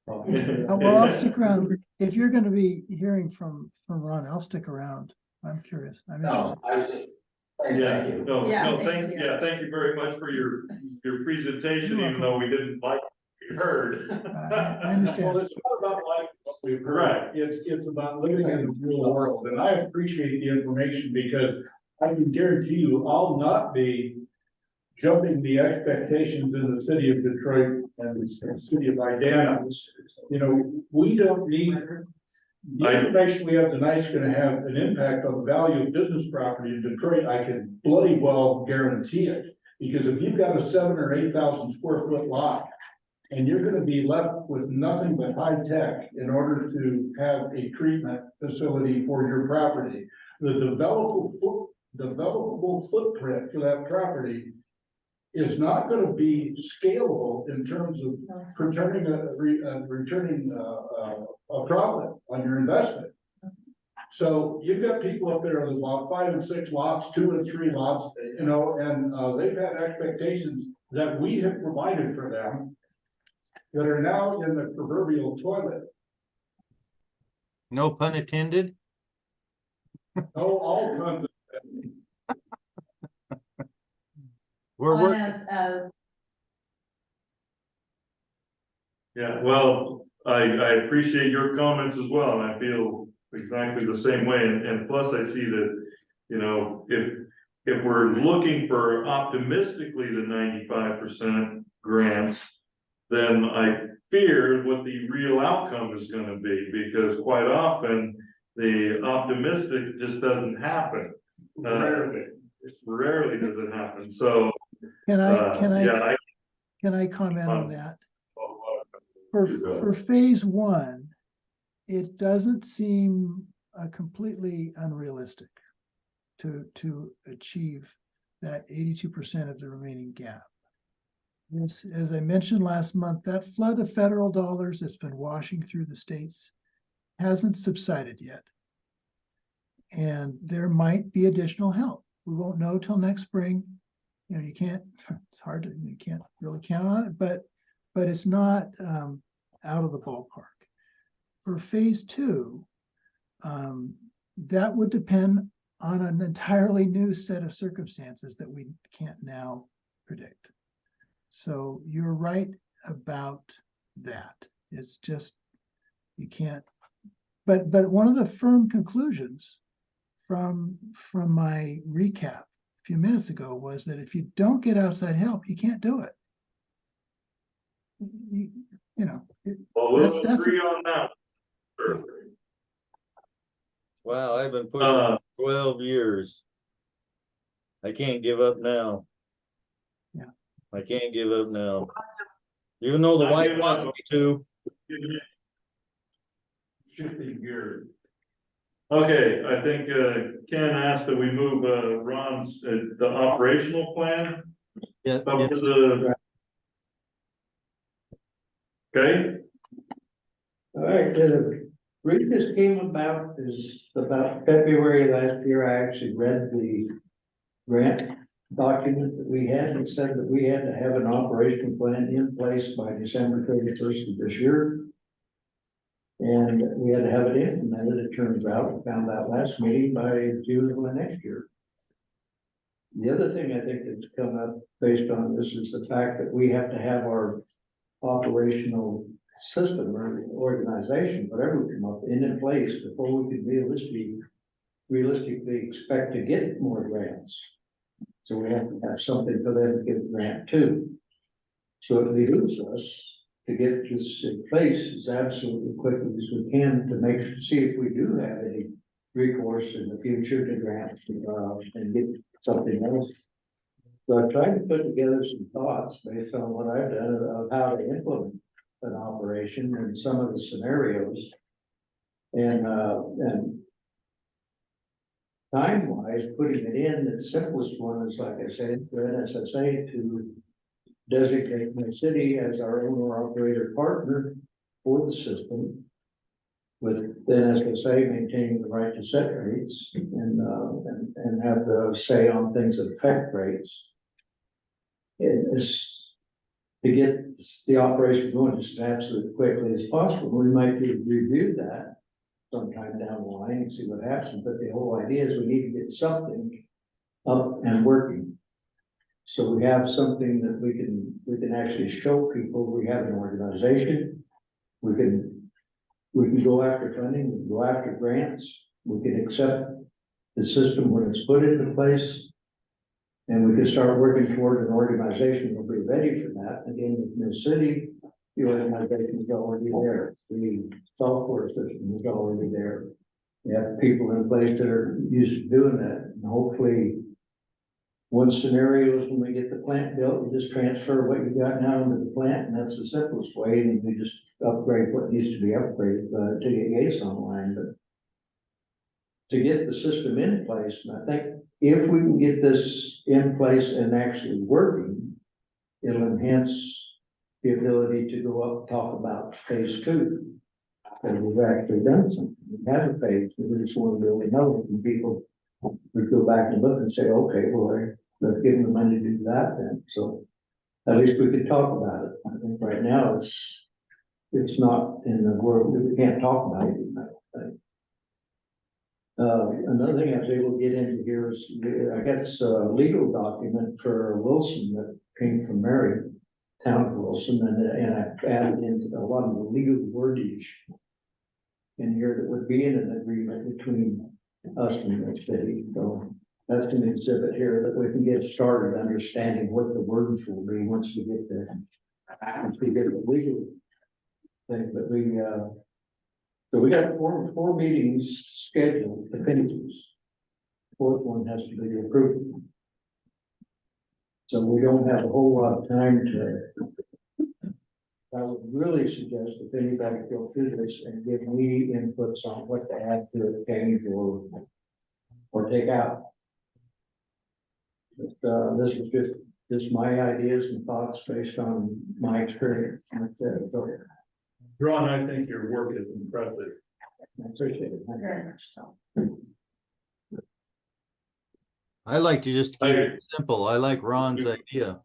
Well, I'll stick around. If you're gonna be hearing from Ron, I'll stick around. I'm curious. I'm No, interested. I was just. saying yeah, thank you. no, Yeah, no, thank you. thank you very much for your presentation, You're even though we didn't like what we heard. I understand. Well, it's not about like what we've heard. It's about living in the real world, and I appreciate the information because I can guarantee you, I'll not be jumping the expectations in the city of Detroit and the city of Idana. We don't need, the information we have tonight is gonna have an impact on the value of business property in Detroit. I can bloody well guarantee it. Because if you've got a 7,000 or 8,000 square foot lot, and you're gonna be left with nothing but high tech in order to have a treatment facility for your property, the developable footprint for that property is not gonna be scalable in terms of returning a profit on your investment. So you've got people up there with about 5 and 6 lots, 2 and 3 lots, and they've had expectations that we have provided for them that are now in the proverbial toilet. No pun intended. No, all kinds of. We're working. As Yeah, well, I appreciate your comments as well, and I feel exactly the same way, and plus I see that, if we're looking for optimistically the 95% grants, then I fear what the real outcome is gonna be, because quite often the optimistic just doesn't happen. Rarely does it happen, so. Can I Yeah, comment on that? For phase one, it doesn't seem completely unrealistic to achieve that 82% of the remaining gap. This, as I mentioned last month, that flood of federal dollars that's been washing through the states hasn't subsided yet. And there might be additional help. We won't know till next spring. You can't, you can't really count on it, but it's not out of the ballpark. For phase two, that would depend on an entirely new set of circumstances that we can't now predict. So you're right about that. It's just, you can't, but one of the firm conclusions from my recap a few minutes ago was that if you don't get outside help, you can't do it. Well, we'll agree on that. Sure. Wow, I've been pushing 12 years. I can't give up now. Yeah. I can't give up now. Even though the wife wants me to. Shifting gears. Okay, I think Ken asked that we move Ron's the operational plan. Yeah. Up to the. Okay. All right, the reason this came about is about February last year, I actually read the grant document that we had. It said that we had to have an operational plan in place by December 31st of this year. And we had to have it implemented, it turns out, we found out last meeting by June of the next year. The other thing I think that's come up based on this is the fact that we have to have our operational system or organization, whatever we come up in place before we can realistically expect to get more grants. So we have to have something for them to get a grant to. So it behooves us to get this in place as absolutely quickly as we can to see if we do have any recourse in the future to grants and get something else. So I tried to put together some thoughts based on what I've done of how to implement an operation and some of the scenarios. And time-wise, putting it in, the simplest one is, like I said, for NSSA to designate my city as our owner operator partner for the system, with the NSSA maintaining the right to set rates and have the say on things that affect rates. It is to get the operation going just as absolutely quickly as possible. We might review that sometime down the line and see what happens, but the whole idea is we need to get something up and working. So we have something that we can actually show people. We have an organization. We can go after funding, we can go after grants, we can accept the system when it's put into place. And we can start working toward an organization that'll be ready for that. Again, with the city, the organization is already there. The software system is already there. We have people in place that are used to doing that. And hopefully, one scenario is when we get the plant built, you just transfer what you got now into the plant, and that's the simplest way. And we just upgrade what needs to be upgraded to get Gates online. But to get the system in place, and I think if we can get this in place and actually working, it'll enhance the ability to go up and talk about phase two. And we've actually done something. We have a phase, we just want to really know it, and people would go back and look and say, okay, well, let's give them the money to do that then. So at least we could talk about it. I think right now it's not in the world, we can't talk about it. I don't think. Another thing I was able to get into here is I got this legal document for Wilson that came from Mary, town of Wilson, and I added in a lot of the legal wordage in here that would be in an agreement between us and the city. So that's an exhibit here that we can get started understanding what the words will be once we get the legal thing. But so we got four meetings scheduled to finish this. Fourth one has to be approved. So we don't have a whole lot of time I would really suggest if anybody go through this and give me inputs on what to add to it, change or take out. But this is just my ideas and thoughts based on my experience. Ron, I think your work is impressive. I appreciate it. Very much so. I like to just keep it simple. I like Ron's idea.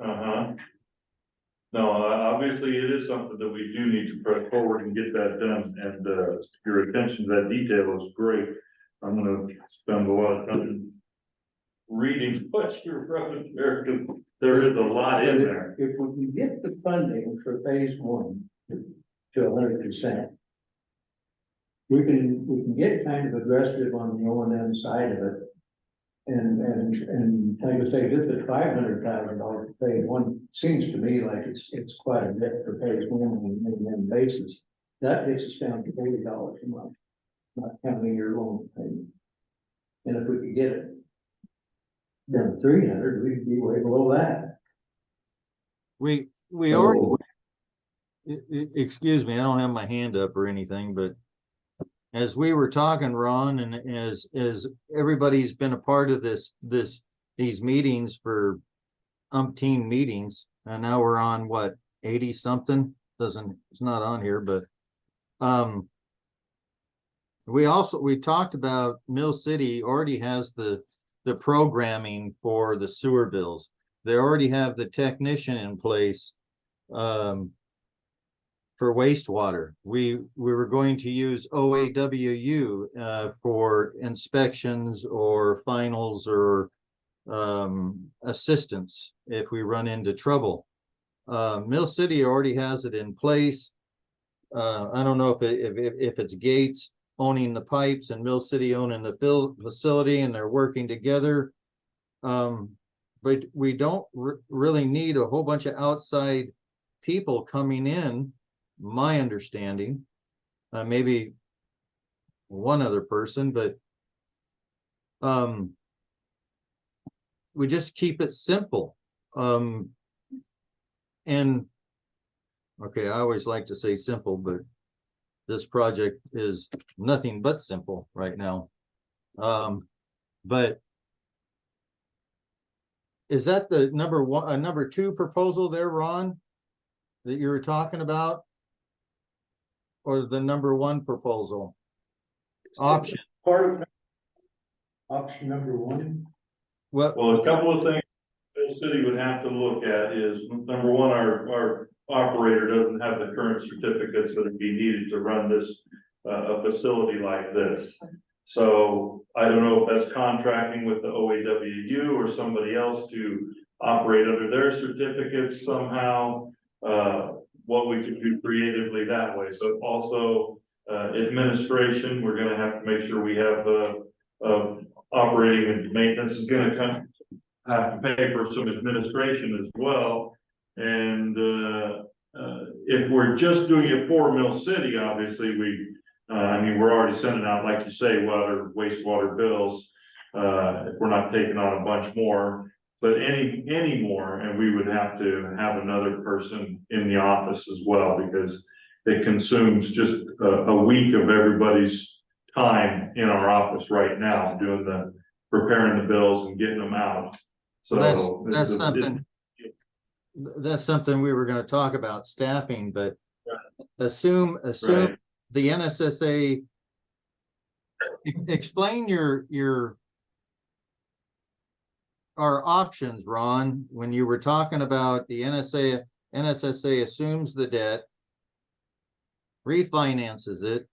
Uh-huh. No, obviously it is something that we do need to press forward and get that done, and your attention to that detail is great. I'm gonna spend a lot of time reading what you wrote there, because there is a lot in there. If we can get the funding for phase one to 100%, we can get kind of aggressive on the O&M side of it. And like I say, just at $500,000 for phase one seems to me like it's quite a bit for phase one on an O&M basis. That gets us down to $40 a month, not counting your loan payment. And if we could get it down to 300, we'd be way below that. We already, excuse me, I don't have my hand up or anything, but as we were talking, Ron, and as everybody's been a part of these meetings for umpteen meetings, and now we're on what, 80 something? It's not on here, but we talked about Mill City already has the programming for the sewer bills. They already have the technician in place for wastewater. We were going to use OAWU for inspections or finals or assistance if we run into trouble. Mill City already has it in place. I don't know if it's Gates owning the pipes and Mill City owning the facility and they're working together. But we don't really need a whole bunch of outside people coming in, my understanding. Maybe one other person, but we just keep it simple. And okay, I always like to say simple, but this project is nothing but simple right now. But is that the number two proposal there, Ron, that you were talking about? Or the number one proposal? Option. Part of option number one. Well, a couple of things the city would have to look at is, number one, our operator doesn't have the current certificates that would be needed to run this, a facility like this. So I don't know if that's contracting with the OAWU or somebody else to operate under their certificates somehow. What we could do creatively that way. So also administration, we're gonna have to make sure we have operating and maintenance is gonna have to pay for some administration as well. And if we're just doing it for Mill City, obviously I mean, we're already sending out, like you say, water, wastewater bills. If we're not taking on a bunch more, but any more, and we would have to have another person in the office as well, because it consumes just a week of everybody's time in our office right now, doing preparing the bills and getting them out. So that's something we were going to talk about, staffing, but assume right. The NSSA, explain our options, Ron, when you were talking about the NSSA assumes the debt, refinances it.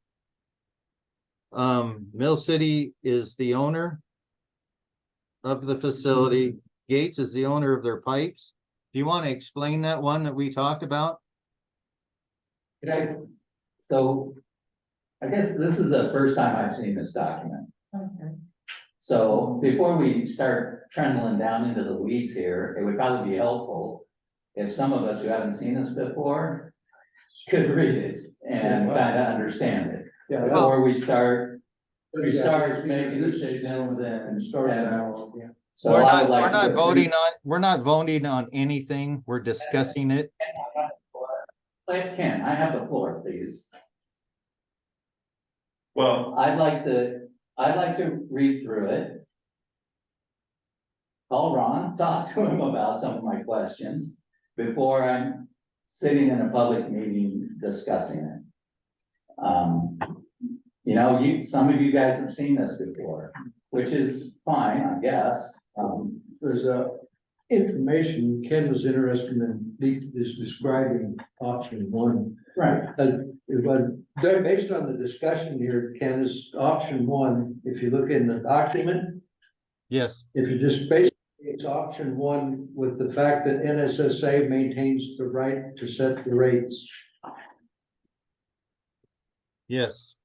Mill City is the owner of the facility. Gates is the owner of their pipes. Do you want to explain that one that we talked about? So I guess this is the first time I've seen this document. Okay. So before we start trundling down into the weeds here, it would probably be helpful if some of us who haven't seen this before could read it and kind of understand it. Yeah, before we start making decisions and start and- now. Yeah. So We're I would like we're to not voting on anything. We're discussing it. Ken, I have the floor, please. Well, I'd like to read through it. Call Ron, talk to him about some of my questions before I'm sitting in a public meeting discussing it. You know, some of you guys have seen this before, which is fine, I guess. There's information Ken was interested in describing option one. Right. But based on the discussion here, Ken, is option one, if you look in the document, Yes. if you just basically, it's option one with the fact that NSSA maintains the right to set the rates. Yes.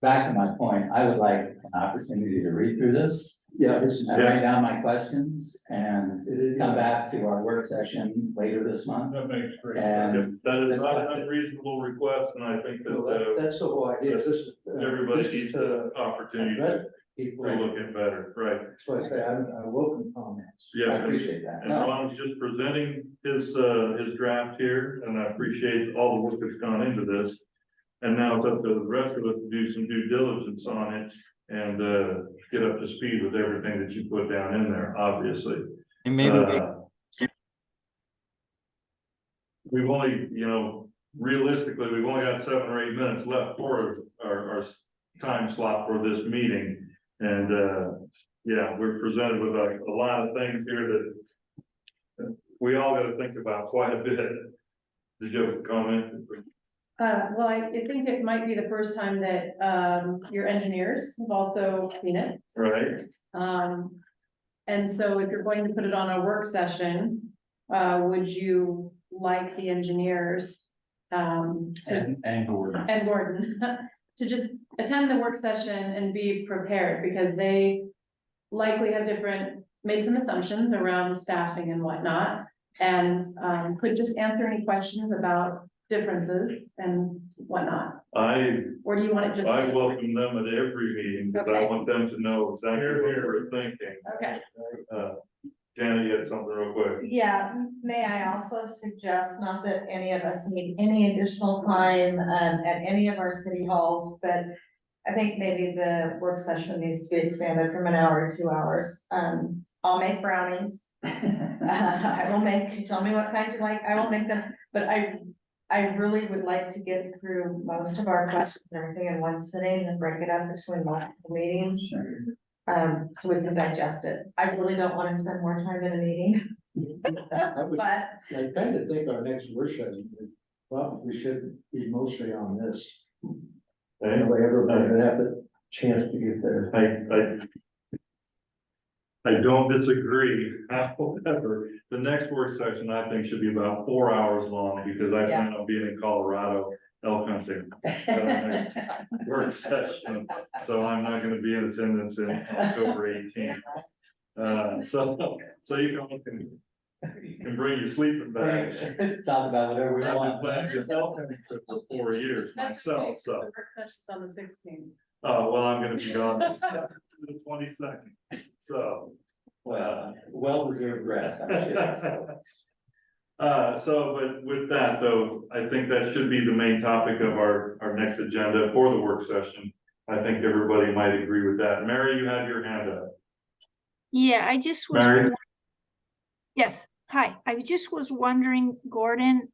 Back to my point, I would like an opportunity to read through this. Yeah. And write down my questions and come back to our work session later this month. That makes great. And that is not an unreasonable request, and I think that That's the whole idea. everybody needs the opportunity to look at better, right? So I say, I welcome comments. I Yeah, appreciate that. and Ron's just presenting his draft here, and I appreciate all the work that's gone into this. And now it's up to the rest of us to do some due diligence on it and get up to speed with everything that you put down in there, obviously. And maybe we've only, realistically, we've only got 7 or 8 minutes left for our time slot for this meeting. And yeah, we're presented with a lot of things here that we all got to think about quite a bit. Did you have a comment? Well, I think it might be the first time that, your engineers have also seen it. Right, And so if you're going to put it on a work session, would you like the engineers, And Gordon. and Gordon, to just attend the work session and be prepared, because they likely have made some assumptions around staffing and whatnot, and, could just answer any questions about differences and whatnot. Or do you want it just? I welcome them at every meeting, because I Okay. want them to know exactly what we're thinking. Okay. Janet, you had something real quick. Yeah, may I also suggest, not that any of us need any additional time, at any of our city halls, but I think maybe the work session needs to be expanded from an hour to 2 hours. I'll make brownies. I will make, tell me what kind you like, I will make them, but I really would like to get through most of our questions and everything in one sitting and break it up between multiple meetings. So we can digest it. I really don't want to spend more time in a meeting. But I kind of think our next workshop, well, we should be mostly on this. That way everybody would have the chance to get there. I don't disagree, however, the next work session I think should be about 4 hours long, because I plan on being in Colorado elk hunting. For the next work session, so I'm not gonna be in attendance in October 18th. So you can bring your sleeping bags. Talk about whatever we I've been want. planning this elk hunting trip for 4 years myself, so. The work session's on the 16th. Oh, well, I'm gonna be gone the 22nd, so. Well-deserved rest, I'm sure, so. But with that, though, I think that should be the main topic of our next agenda for the work session. I think everybody might agree with that. Mary, you have your hand up. Yeah, I just was. Mary? Yes, hi. I just was wondering, Gordon,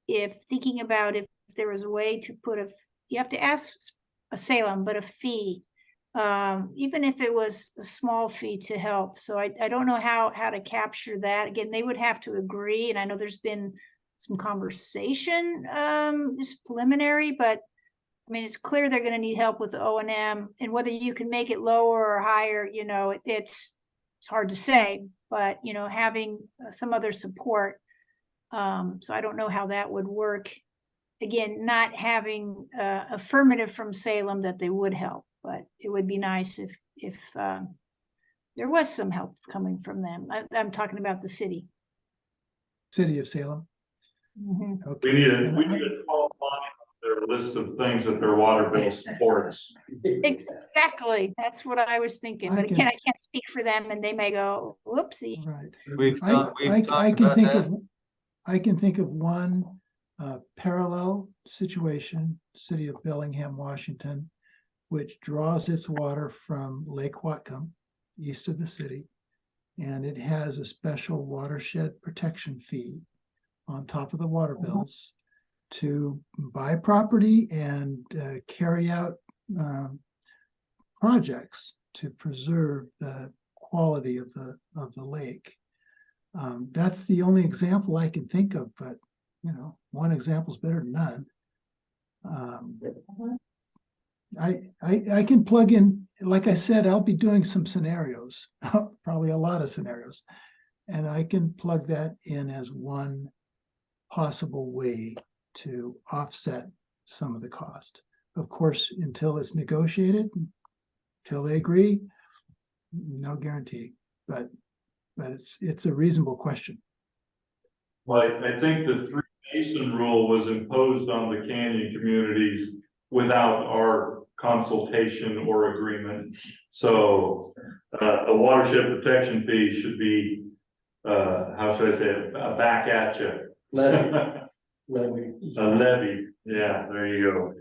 if thinking about if there was a way to put you have to ask a Salem, but a fee, even if it was a small fee to help. So I don't know how to capture that. Again, they would have to agree, and I know there's been some conversation, just preliminary, but I mean, it's clear they're gonna need help with the O&M, and whether you can make it lower or higher, it's hard to say, but having some other support. So I don't know how that would work. Again, not having affirmative from Salem that they would help, but it would be nice if there was some help coming from them. I'm talking about the city. City of Salem. Mhm. Okay. We need And a small line on their list of things that their water bill supports. Exactly. That's what I was thinking, but again, I can't speak for them, and they may go, whoopsie. Right. We've I talked can about think that. of, I can think of one parallel situation, city of Bellingham, Washington, which draws its water from Lake Whatcom, east of the city. And it has a special watershed protection fee on top of the water bills to buy property and carry out projects to preserve the quality of the lake. That's the only example I can think of, but one example is better than none. I can plug in, like I said, I'll be doing some scenarios, probably a lot of scenarios, and I can plug that in as one possible way to offset some of the cost. Of course, until it's negotiated, till they agree, no guarantee, but it's a reasonable question. Well, I think the 3 basin rule was imposed on the canyon communities without our consultation or agreement. So a watershed protection fee should be, how should I say it, back at you. Levy. A levy, yeah, there you go.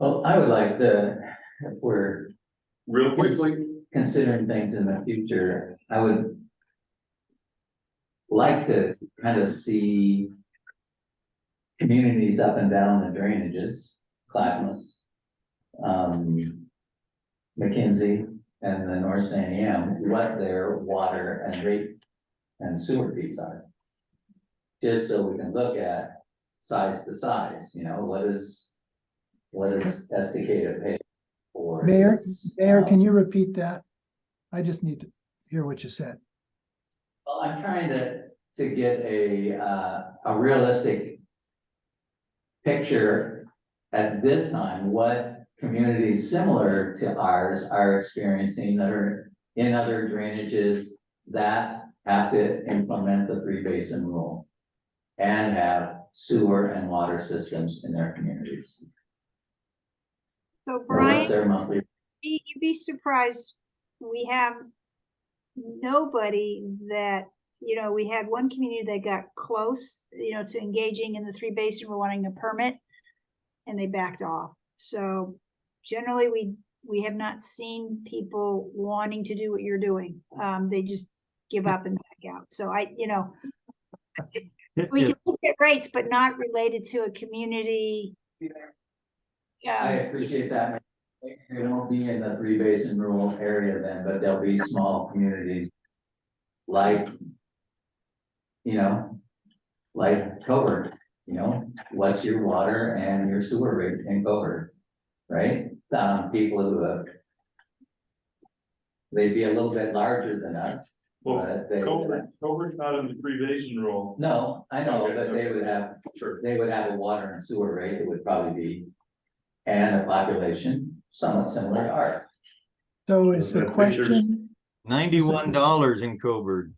Well, I would like to, if we're Real quickly, considering things in the future, I would like to kind of see communities up and down the drainages, Clackamas, McKinsey, and the North Santiam, what their water and rate and sewer fees are. just so we can look at size to size, you know, what is Estacada pay for? Mayor, its, Mayor, can you repeat that? I just need to hear what you said. Well, I'm trying to get a realistic picture at this time, what communities similar to ours are experiencing that are in other drainages that have to implement the three basin rule and have sewer and water systems in their communities. So Or what's Brian, their monthly? you'd be surprised, we have nobody that, you know, we had one community that got close, you know, to engaging in the three basin, we're wanting a permit, and they backed off. So generally, we have not seen people wanting to do what you're doing. They just give up and back out. So we can look at rates, but not related to a community. I appreciate that. They won't be in the three basin rural area then, but there'll be small communities like, you know, like Coburg, you know, what's your water and your sewer rate in Coburg, right? People who have, they'd be a little bit larger than us, Well, but they. Coburn's not in the three basin rule. No, I know, Okay, but they would have, Sure. they would have a water and sewer rate, it would probably be, and a population somewhat similar to ours. So is the question, $91 in Coburg.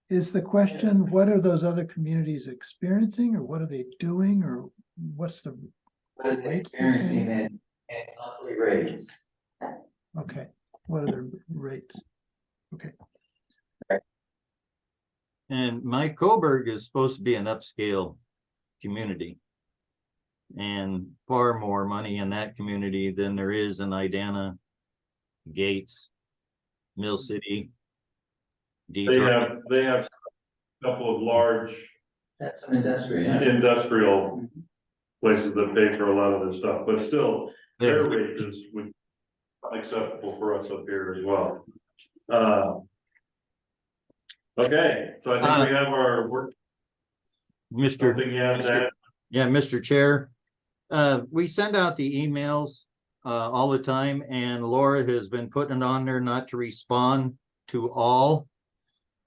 what are those other communities experiencing, or what are they doing, or what's the What are they rates they're experiencing paying? in monthly rates? Okay, what are their rates? Okay. And my Coburg is supposed to be an upscale community. And far more money in that community than there is in Idana, Gates, Mill City. Detroit. They have a couple of large That's an industrial. industrial places that pay for a lot of this stuff, but still, their wages would be acceptable for us up here as well. Okay, so I think we have our work. Mr. Yeah, Mr. Chair. We send out the emails all the time, and Laura has been putting it on there not to respond to all.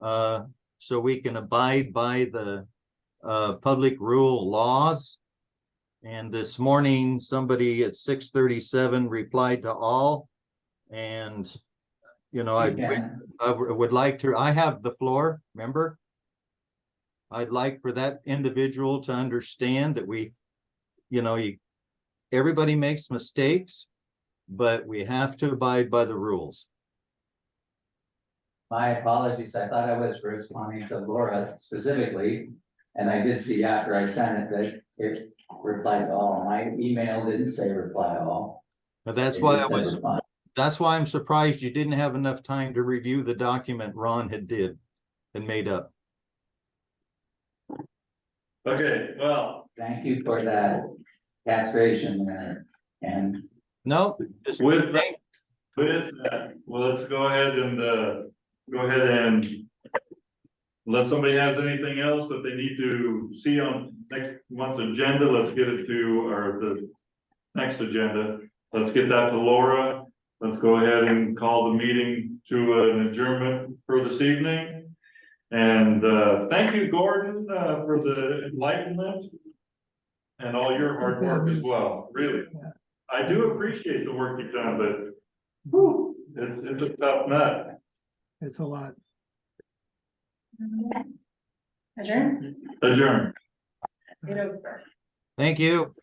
So we can abide by the public rule laws. And this morning, somebody at 6:37 replied to all. And, you know, I would like to, I have the floor, remember? I'd like for that individual to understand that we, you know, everybody makes mistakes, but we have to abide by the rules. My apologies, I thought I was responding to Laura specifically, and I did see after I sent it that it replied to all. My email didn't say reply all. But that's why I'm surprised you didn't have enough time to review the document Ron had made up. Okay, well. Thank you for that castration there, and. No. With that, well, let's go ahead and unless somebody has anything else that they need to see on next month's agenda, let's get it to, or the next agenda. Let's get that to Laura. Let's go ahead and call the meeting to an adjournment for this evening. And thank you, Gordon, for the enlightenment and all your hard work as well. Really, I do appreciate the work you've done, but whew, it's a tough nut. It's a lot. Adjourn. Adjourn. Thank you.